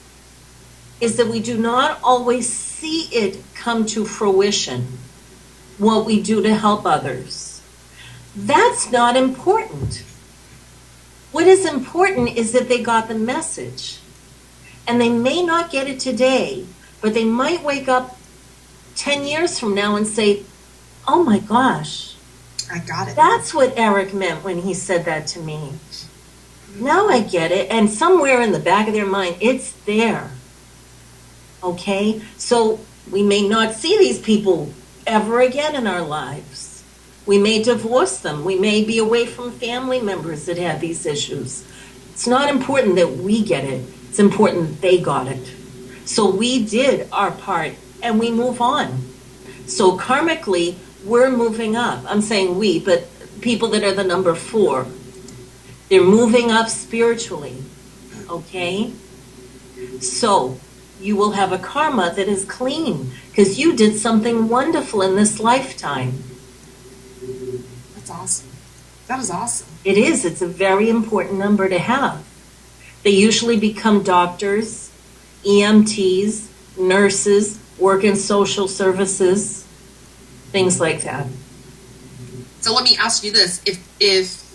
is that we do not always see it come to fruition, what we do to help others. That's not important. What is important is that they got the message. And they may not get it today, but they might wake up 10 years from now and say, oh my gosh, I got it. That's what Eric meant when he said that to me. Now I get it. And somewhere in the back of their mind, it's there. Okay? So we may not see these people ever again in our lives. We may divorce them. We may be away from family members that have these issues. It's not important that we get it. It's important that they got it. So we did our part and we move on. So karmically, we're moving up. I'm saying we, but people that are the number 4. They're moving up spiritually. Okay? So you will have a karma that is clean because you did something wonderful in this lifetime. That's awesome. That is awesome. It is. It's a very important number to have. They usually become doctors, EMTs, nurses, work in social services, things like that. So let me ask you this. If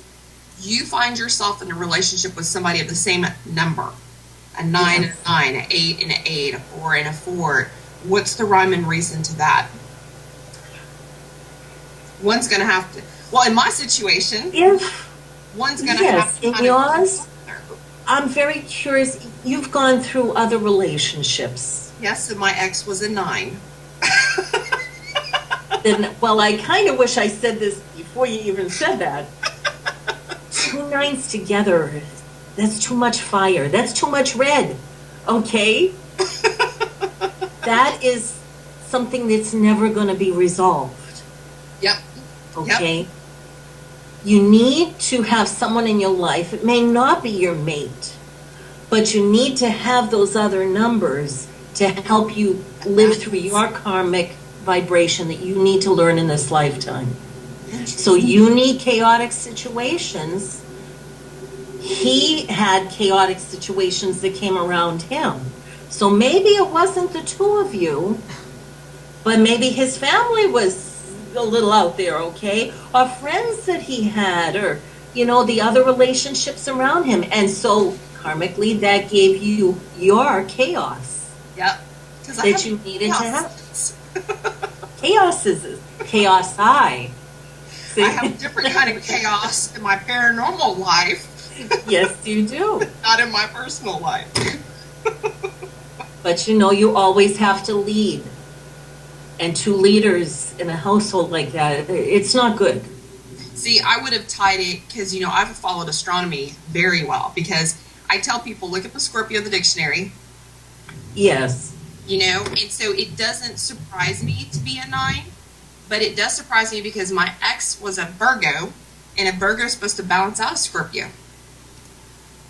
you find yourself in a relationship with somebody of the same number, a 9 and a 9, an 8 and an 8, a 4 and a 4, what's the rhyme and reason to that? One's going to have to, well, in my situation, one's going to have to. In yours, I'm very curious. You've gone through other relationships. Yes, and my ex was a 9. Then, well, I kind of wish I said this before you even said that. 2 9s together, that's too much fire. That's too much red. Okay? That is something that's never going to be resolved. Yep. Okay? Yep. You need to have someone in your life. It may not be your mate, But you need to have those other numbers to help you live through your karmic vibration that you need to learn in this lifetime. So you need chaotic situations. He had chaotic situations that came around him. So maybe it wasn't the two of you, but maybe his family was a little out there, okay? Or friends that he had, or, you know, the other relationships around him. And so karmically, that gave you your chaos. Yep. That you needed to have. Chaos is chaos I. See? I have a different kind of chaos in my paranormal life. Yes, you do. Not in my personal life. But you know, you always have to lead. And two leaders in a household like that, it's not good. See, I would have tied it, because, you know, I've followed astronomy very well, because I tell people, look at the Scorpio, the dictionary. Yes. You know, and so it doesn't surprise me to be a 9, but it does surprise me because my ex was a Virgo, and a Virgo is supposed to balance out a Scorpio.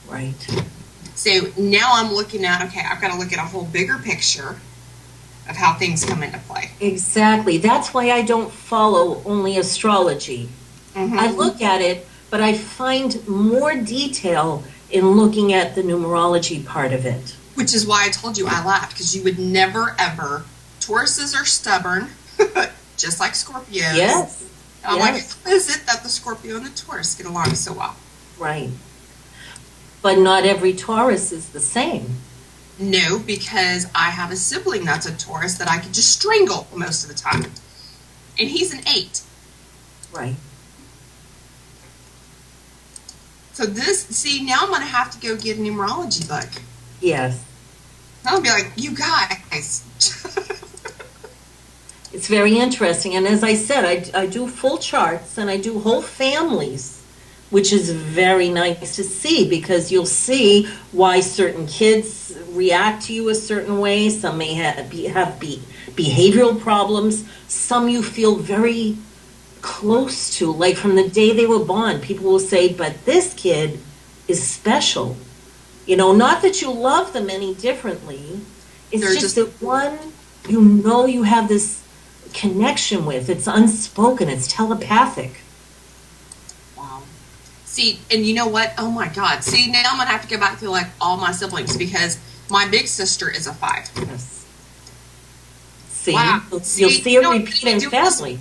Right. So now I'm looking at, okay, I've got to look at a whole bigger picture of how things come into play. Exactly. That's why I don't follow only astrology. Mm-hmm. I look at it, but I find more detail in looking at the numerology part of it. Which is why I told you I laughed, because you would never, ever. Tauruses are stubborn, just like Scorpios. Yes. And I'm like, how is it that the Scorpio and the Taurus get along so well? Right. But not every Taurus is the same. No, because I have a sibling that's a Taurus that I could just strangle most of the time. And he's an 8. Right. So this, see, now I'm going to have to go get a numerology book. Yes. I'll be like, you guys. It's very interesting. And as I said, I do full charts and I do whole families, which is very nice to see, because you'll see why certain kids react to you a certain way. Some may have behavioral problems. Some you feel very close to, like from the day they were born. People will say, but this kid is special. You know, not that you love them any differently. It's just that one, you know, you have this connection with. It's unspoken. It's telepathic. Wow. See, and you know what? Oh my God. See, now I'm going to have to go back to like all my siblings, because my big sister is a 5. Yes. See, wow. You'll see a repeat in family.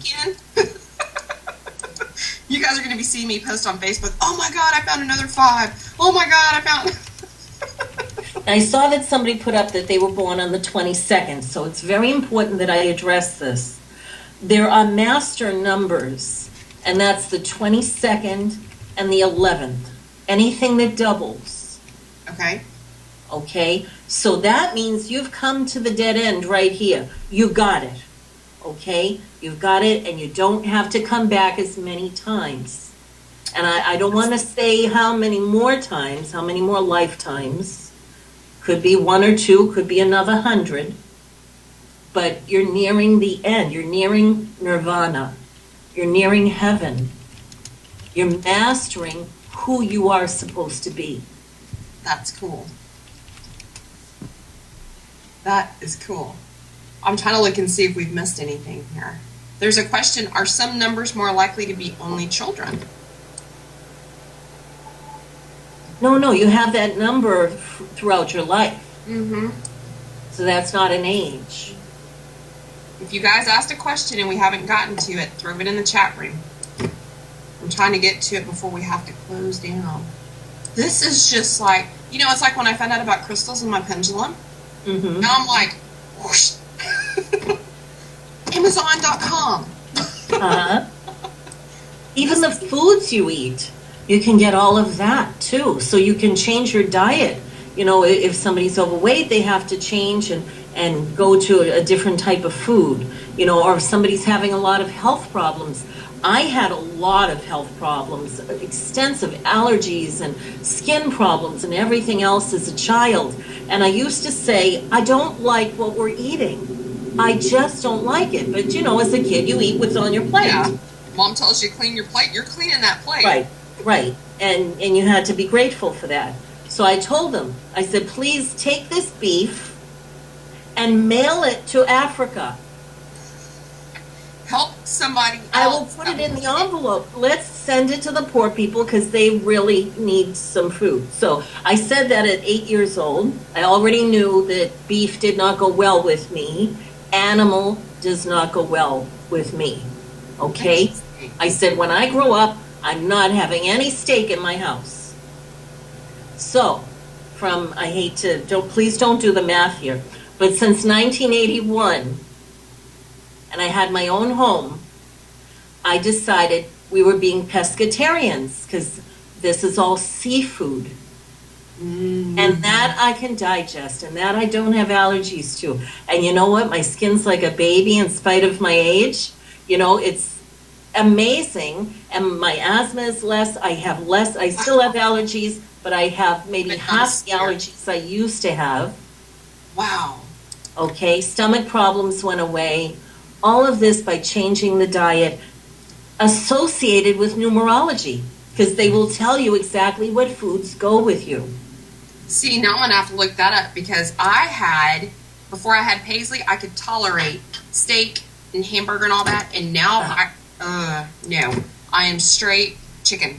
You guys are going to be seeing me post on Facebook. Oh my God, I found another 5. Oh my God, I found... I saw that somebody put up that they were born on the 22nd, so it's very important that I address this. There are master numbers, and that's the 22nd and the 11th. Anything that doubles. Okay. Okay? So that means you've come to the dead end right here. You got it. Okay? You've got it, and you don't have to come back as many times. And I don't want to say how many more times, how many more lifetimes. Could be 1 or 2, could be another 100. But you're nearing the end. You're nearing nirvana. You're nearing heaven. You're mastering who you are supposed to be. That's cool. That is cool. I'm trying to look and see if we've missed anything here. There's a question, are some numbers more likely to be only children? No, you have that number throughout your life. Mm-hmm. So that's not an age. If you guys asked a question and we haven't gotten to it, throw it in the chat room. I'm trying to get to it before we have to close down. This is just like, you know, it's like when I found out about crystals in my pendulum. Mm-hmm. Now I'm like, whoosh. Amazon.com. Uh-huh. Even the foods you eat, you can get all of that too. So you can change your diet. You know, if somebody's overweight, they have to change and go to a different type of food. You know, or if somebody's having a lot of health problems. I had a lot of health problems, extensive allergies and skin problems and everything else as a child. And I used to say, I don't like what we're eating. I just don't like it. But, you know, as a kid, you eat what's on your plate. Yeah. Mom tells you clean your plate, you're cleaning that plate. Right. And you had to be grateful for that. So I told them, I said, please take this beef and mail it to Africa. Help somebody else. I will put it in the envelope. Let's send it to the poor people because they really need some food. So I said that at 8 years old. I already knew that beef did not go well with me. Animal does not go well with me. Okay? I said, when I grow up, I'm not having any steak in my house. So, please don't do the math here, but since 1981, and I had my own home, I decided we were being pescatarians because this is all seafood. And that I can digest, and that I don't have allergies to. And you know what? My skin's like a baby in spite of my age. You know, it's amazing. And my asthma is less. I still have allergies, but I have maybe half the allergies I used to have. Wow. Okay, stomach problems went away. All of this by changing the diet associated with numerology, because they will tell you exactly what foods go with you. See, now I'm going to have to look that up because before I had Paisley, I could tolerate steak and hamburger and all that, and now no, I am straight chicken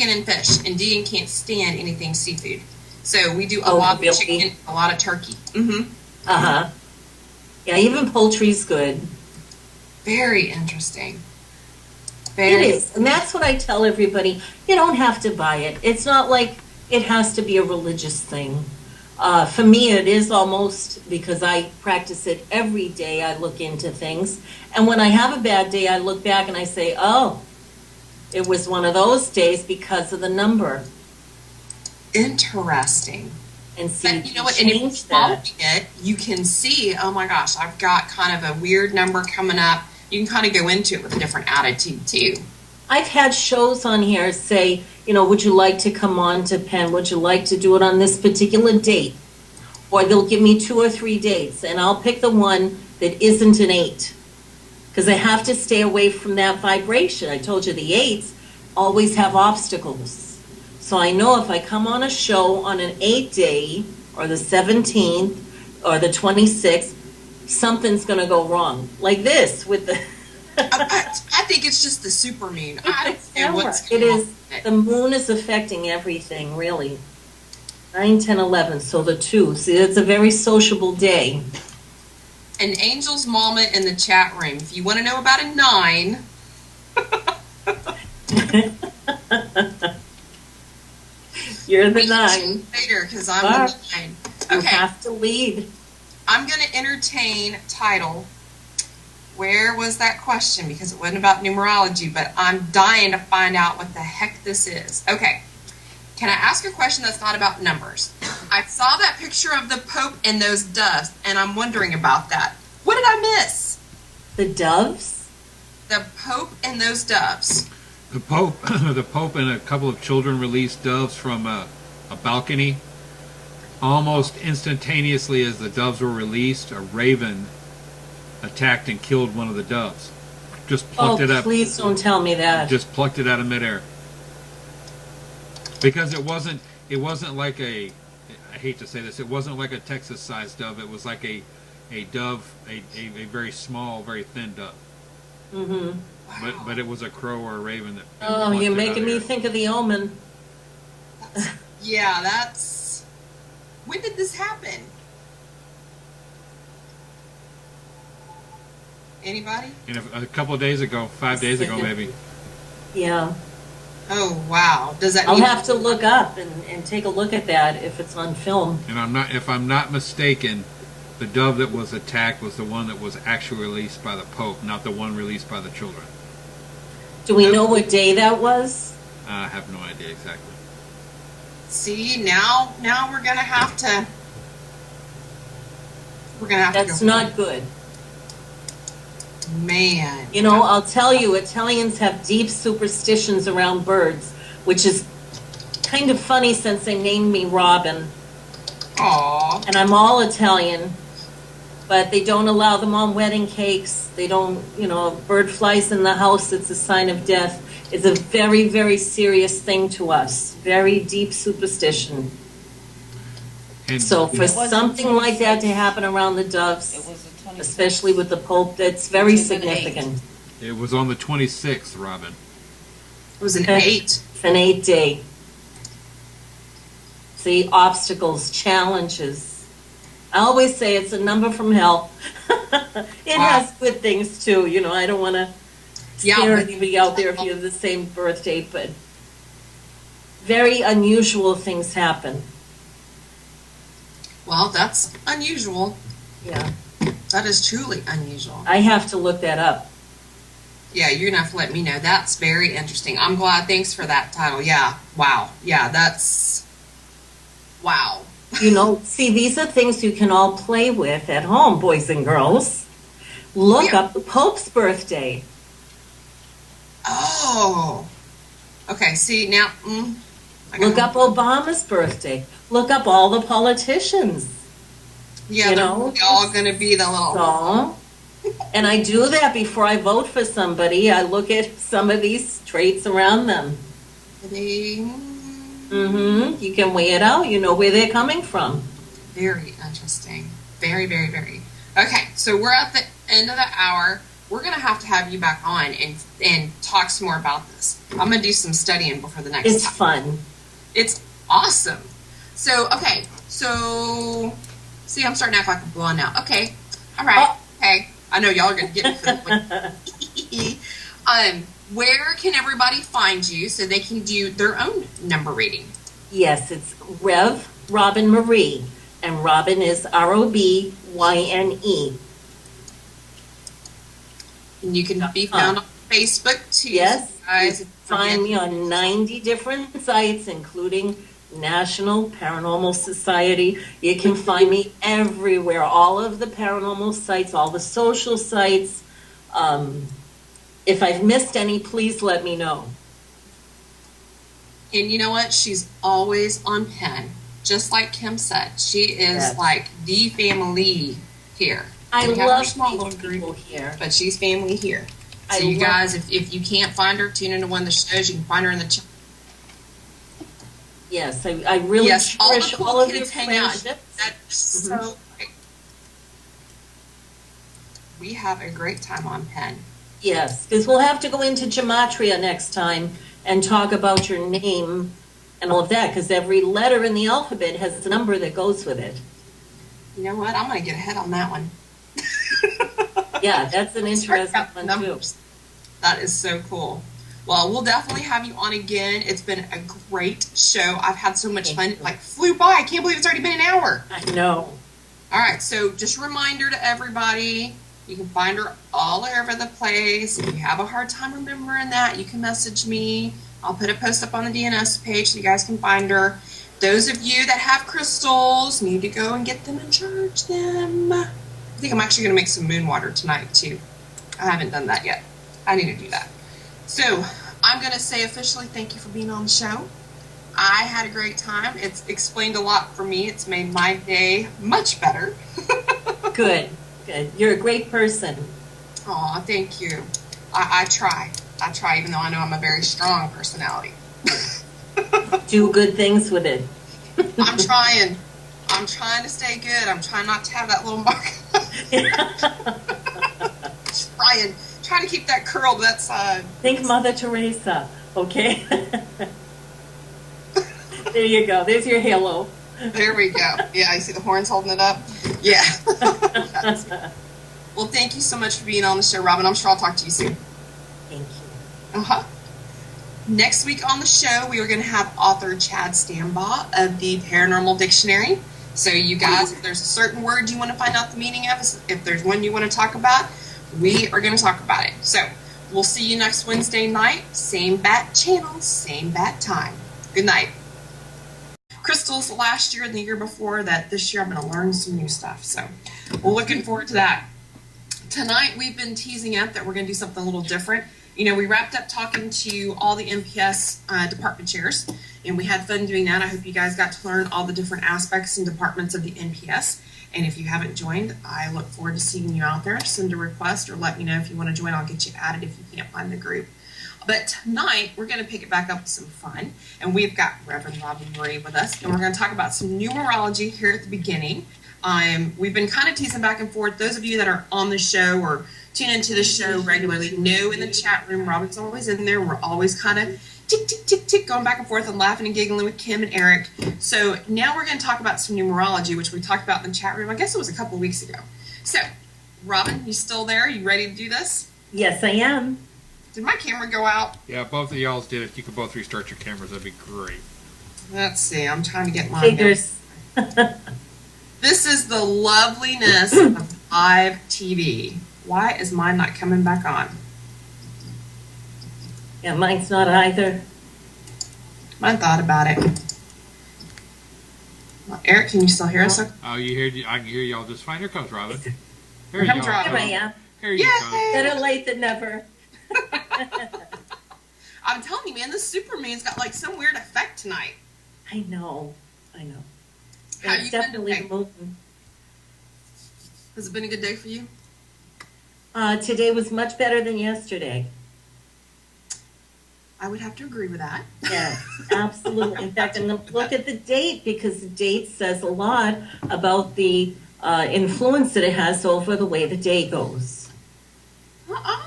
and fish, and Dean can't stand anything seafood. So we do a lot of chicken, a lot of turkey. Yeah, even poultry's good. Very interesting. It is, and that's what I tell everybody. You don't have to buy it. It's not like it has to be a religious thing. For me, it is almost, because I practice it every day. I look into things, and when I have a bad day, I look back and I say, oh, it was one of those days because of the number. Interesting. And see, but you know what? And if you follow it, you can see, oh my gosh, I've got kind of a weird number coming up. You can kind of go into it with a different attitude too. I've had shows on here say, you know, would you like to come on to Penn? Would you like to do it on this particular date? Or they'll give me 2 or 3 dates, and I'll pick the one that isn't an 8. Because I have to stay away from that vibration. I told you the 8s always have obstacles. So I know if I come on a show on an 8 day, or the 17th, or the 26th, something's going to go wrong. Like this with the... I think it's just the super moon. I don't know what's going on. It is. The moon is affecting everything, really. 9, 10, 11, so the 2. See, it's a very sociable day. An Angel's Mama in the chat room. If you want to know about a 9... You're the 9. Later, because I'm the 9. Okay. You have to lead. I'm going to entertain title. Where was that question? Because it wasn't about numerology, but I'm dying to find out what the heck this is. Okay. Can I ask a question that's not about numbers? I saw that picture of the Pope and those doves, and I'm wondering about that. What did I miss? The doves? The Pope and those doves. The Pope and a couple of children released doves from a balcony. Almost instantaneously as the doves were released, a raven attacked and killed one of the doves. Just plucked it up. Oh, please don't tell me that. Just plucked it out of midair. Because it wasn't like I hate to say this, it wasn't like a Texas-sized dove. It was like a dove, a very small, very thin dove. Mm-hmm. Wow. But it was a crow or a raven that. Oh, you're making me think of The Omen. Yeah, that's. When did this happen? Anybody? A couple of days ago, 5 days ago, maybe. Yeah. Oh wow! Does that? I'll have to look up and take a look at that if it's on film. And if I'm not mistaken, the dove that was attacked was the one that was actually released by the Pope, not the one released by the children. Do we know what day that was? I have no idea exactly. See, now we're gonna have to. That's not good. Man. You know, I'll tell you, Italians have deep superstitions around birds, which is kind of funny since they named me Robin. Aww. And I'm all Italian, but they don't allow them on wedding cakes. They don't, you know, a bird flies in the house, it's a sign of death. It's a very, very serious thing to us. Very deep superstition. And So for It wasn't something like that to 26. happen around the It doves, was the 26th. especially with the Pope, that's very Which is an 8. significant. it was on the 26th, Robin. It was an Okay. 8. It's an 8-day. See, obstacles, challenges. I always say it's a number from hell. It Wow. has good things too, you know, I don't want to Yeah, scare but- anybody out there if you have the same birthday, but very unusual things happen. Well, that's unusual. Yeah, That is truly unusual. I have to look that up. Yeah, you're gonna have to let me know. That's very interesting. I'm glad. Thanks for that title. Yeah. Wow. Yeah, that's wow. You know, see, these are things you can all play with at home, boys and girls. Look Yeah. up the Pope's birthday. Oh. Okay. See now. I got Look up Obama's birthday. Look up all the politicians. Yeah, you they're know, all gonna be the little. So, and I do that before I vote for somebody. I look at some of these traits around them. You can weigh it out. You know where they're coming from. Very interesting. Very, very, very. Okay, so we're at the end of the hour. We're gonna have you back on and talk some more about this. I'm gonna do some studying before the next It's time. fun. It's awesome. So, okay, so see, I'm starting to act like a blonde now. Okay, all right. Oh. Okay, I know y'all are gonna get me for that one. Where can everybody find you so they can do their own number reading? Yes, it's Rev Robyne Marie, and Robin is Robyne. And you can be found on Facebook too. Yes, so guys. you can find me on 90 different sites, including National Paranormal Society. You can find me everywhere, all of the paranormal sites, all the social sites. If I've missed any, please let me know. And you know what? She's always on pen. Just like Kim said, she is Yes. like the family here. I We have our love small these little group, people here. but she's family here. So I you love- guys, if you can't find her, tune into one of the shows. You can find her in the chat. Yes, I really Yes, all the cherish cool all of your kids hang out. friendships. That's so great. We have a great time on pen. Yes, because we'll have to go into gematria next time and talk about your name and all of that, because every letter in the alphabet has a number that goes with it. You know what? I'm going to get ahead on that one. Yeah, that's an interesting Start one counting too. numbers. That is so cool. Well, we'll definitely have you on again. It's been a great show. I've had so much fun. It like flew by. I can't believe it's already been an hour. I know. All right, so just a reminder to everybody, you can find her all over the place. If you have a hard time remembering that, you can message me. I'll put a post up on the DNS page so you guys can find her. Those of you that have crystals need to go and get them and charge them. I think I'm actually going to make some moon water tonight, too. I haven't done that yet. I need to do that. So I'm going to say officially thank you for being on the show. I had a great time. It's explained a lot for me. It's made my day much better. Good, good. You're a great person. Aw, thank you. I try. I try, even though I know I'm a very strong personality. Do good things with it. I'm trying. I'm trying to stay good. I'm trying not to have that little mark. Trying to keep that curl to that side. Think Mother Teresa, okay? There you go. There's your halo. There we go. Yeah, you see the horns holding it up? Yeah. Well, thank you so much for being on the show, Robin. I'm sure I'll talk to you soon. Thank you. Uh-huh. Next week on the show, we are going to have author Chad Stambaugh of the Paranormal Dictionary. So you guys, if there's a certain word you want to find out the meaning of, if there's one you want to talk about, we are going to talk about it. So we'll see you next Wednesday night. Same bat channel, same bat time. Good night. Crystals last year and the year before that. This year I'm going to learn some new stuff. So we're looking forward to that. Tonight we've been teasing up that we're going to do something a little different. You know, we wrapped up talking to all the MPS department chairs, and we had fun doing that. I hope you guys got to learn all the different aspects and departments of the NPS. And if you haven't joined, I look forward to seeing you out there. Send a request or let me know if you want to join. I'll get you added if you can't find the group. But tonight, we're going to pick it back up with some fun. And we've got Reverend Robyne with us. And we're going to talk about some numerology here at the beginning. We've been kind of teasing back and forth. Those of you that are on the show or tune into the show regularly know in the chat room, Robin's always in there. We're always kind of tick, tick, tick, tick, going back and forth and laughing and giggling with Kim and Eric. So now we're going to talk about some numerology, which we talked about in the chat room. I guess it was a couple of weeks ago. So, Robin, you still there? You ready to do this? Yes, I am. Did my camera go out? Yeah, both of y'all's did it. You could both restart your cameras. That'd be great. Let's see. I'm trying to get mine. Figures. This is the loveliness of live TV. Why is mine not coming back on? Yeah, mine's not either. I thought about it. Well, Eric, can you still hear us? Oh, you hear? I can hear y'all just fine. Here comes Robin. Here Here you comes go. Robin. Here I am. Here you come. Better late than never. I'm telling you, man, this Superman's got like some weird effect tonight. I know. How It's you been definitely today? moving. Has it been a good day for you? Today was much better than yesterday. I would have to agree with that. Yes, absolutely. In fact, and look at the date, because the date says a lot about the influence that it has over the way the day goes.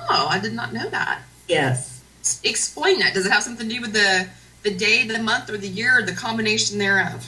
Oh, I did not know that. Yes. Explain that. Does it have something to do with the day, the month, or the year, or the combination thereof?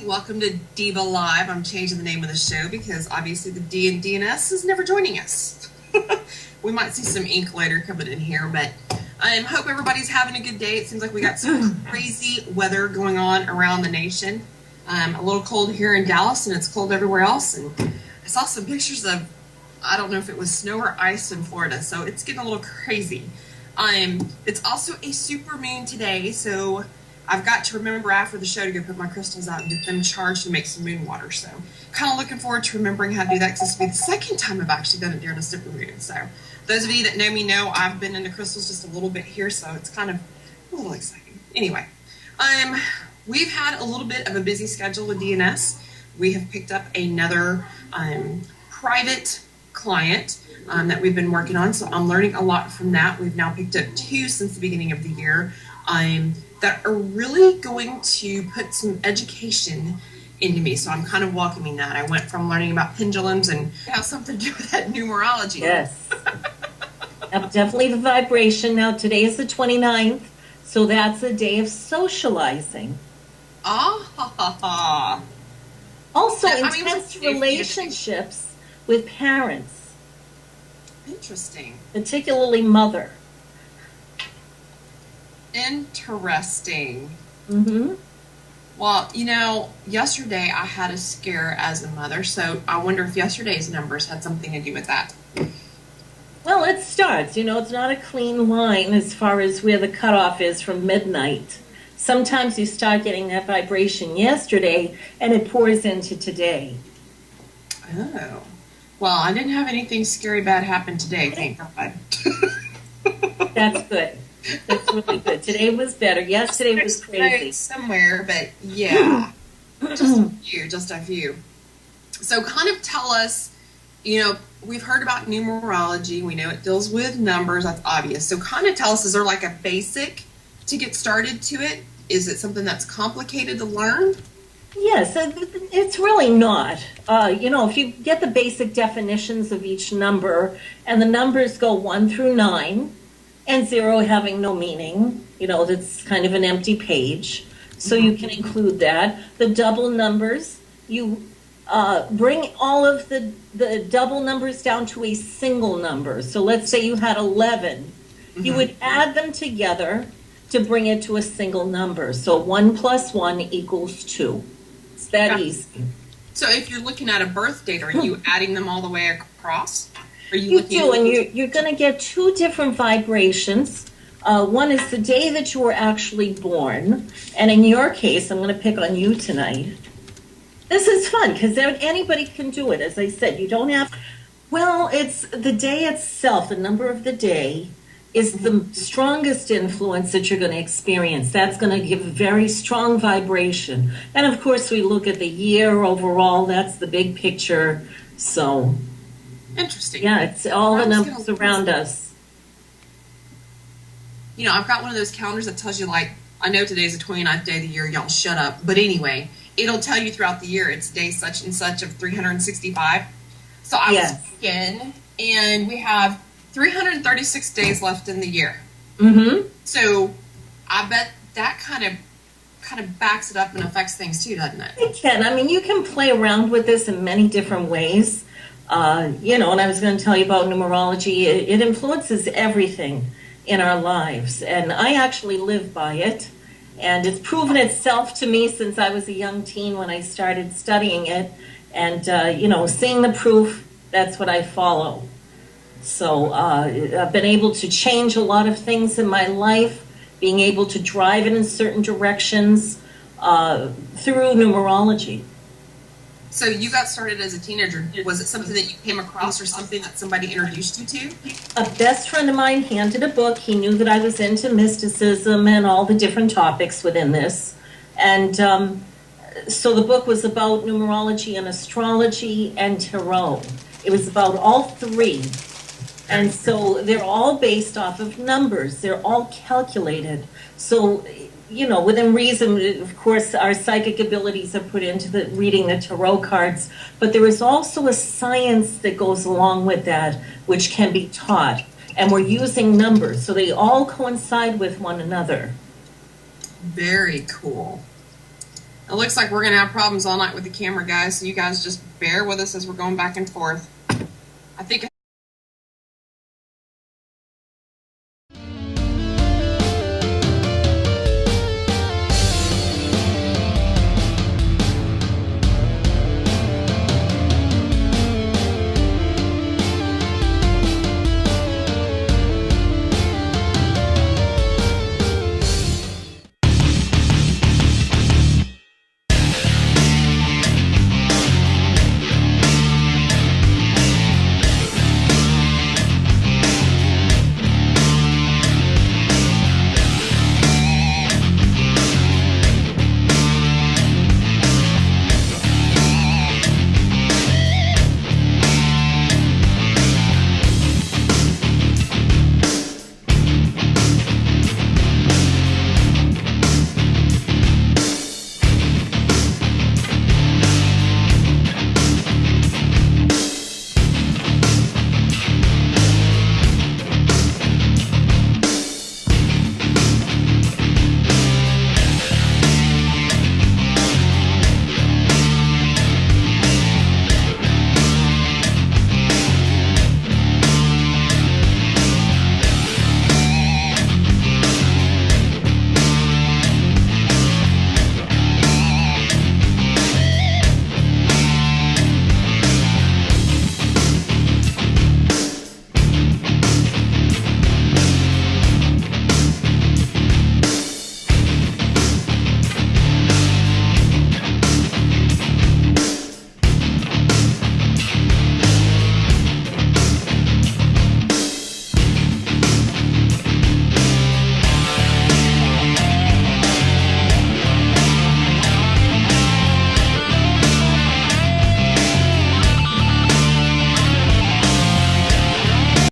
Welcome to Diva Live. I'm changing the name of the show because obviously the D and DNS is never joining us. We might see some ink later coming in here, but I hope everybody's having a good day. It seems like we got some crazy weather going on around the nation. A little cold here in Dallas, and it's cold everywhere else. And I saw some pictures of, I don't know if it was snow or ice in Florida, so it's getting a little crazy. It's also a super moon today, so I've got to remember after the show to go put my crystals out and get them charged to make some moon water. So kind of looking forward to remembering how to do that, because this will be the second time I've actually done it during a super moon. So those of you that know me know I've been into crystals just a little bit here, so it's kind of a little exciting. Anyway, we've had a little bit of a busy schedule with DNS. We have picked up another private client that we've been working on, so I'm learning a lot from that. We've now picked up 2 since the beginning of the year. That are really going to put some education into me. So I'm kind of welcoming that. I went from learning about pendulums and have something to do with that numerology. Yes. Definitely the vibration. Now, today is the 29th, so that's a day of socializing. Ah. Also, Yeah, I mean, intense relationships with parents. Interesting. Particularly mother. Interesting. Mm-hmm. Well, you know, yesterday I had a scare as a mother, so I wonder if yesterday's numbers had something to do with that. Well, it starts. You know, it's not a clean line as far as where the cutoff is from midnight. Sometimes you start getting that vibration yesterday, and it pours into today. Oh. Well, I didn't have anything scary bad happen today, thank God. That's good. That's really good. Today was better. Yesterday was crazy. Somewhere, but yeah, just a few. So kind of tell us, you know, we've heard about numerology. We know it deals with numbers. That's obvious. So kind of tell us, is there like a basic to get started to it? Is it something that's complicated to learn? Yes, it's really not. You know, if you get the basic definitions of each number, and the numbers go 1 through 9, and 0 having no meaning. You know, that's kind of an empty page. So you can include that. The double numbers, you bring all of the double numbers down to a single number. So let's say you had 11. You would add them together to bring it to a single number. So 1 plus 1 equals 2. It's that easy. So if you're looking at a birth date, are you adding them all the way across? Are You do, and you're going to get 2 different vibrations. One is the day that you were actually born, and in your case, I'm going to pick on you tonight. This is fun, because anybody can do it. As I said, you don't have... Well, it's the day itself, the number of the day, is the strongest influence that you're going to experience. That's going to give a very strong vibration. And, of course, we look at the year overall. That's the big picture. So... Interesting. Yeah, it's all the numbers around us. You know, I've got one of those calendars that tells you, like, I know today's the 29th day of the year, y'all shut up. But anyway, it'll tell you throughout the year it's day such and such of 365. So I was thinking, and we have 336 days left in the year. So I bet that kind of backs it up and affects things too, doesn't it? It can. I mean, you can play around with this in many different ways. You know, and I was going to tell you about numerology. It influences everything in our lives, and I actually live by it, and it's proven itself to me since I was a young teen when I started studying it, and you know, seeing the proof, that's what I follow. So I've been able to change a lot of things in my life, being able to drive it in certain directions through numerology. So you got started as a teenager. Was it something that you came across or something that somebody introduced you to? A best friend of mine handed a book. He knew that I was into mysticism and all the different topics within this. And so the book was about numerology and astrology and tarot. It was about all 3. And so they're all based off of numbers. They're all calculated. So, you know, within reason, of course, our psychic abilities are put into the reading the tarot cards, but there is also a science that goes along with that, which can be taught. And we're using numbers, so they all coincide with one another. Very cool. It looks like we're going to have problems all night with the camera, guys, so you guys just bear with us as we're going back and forth. I think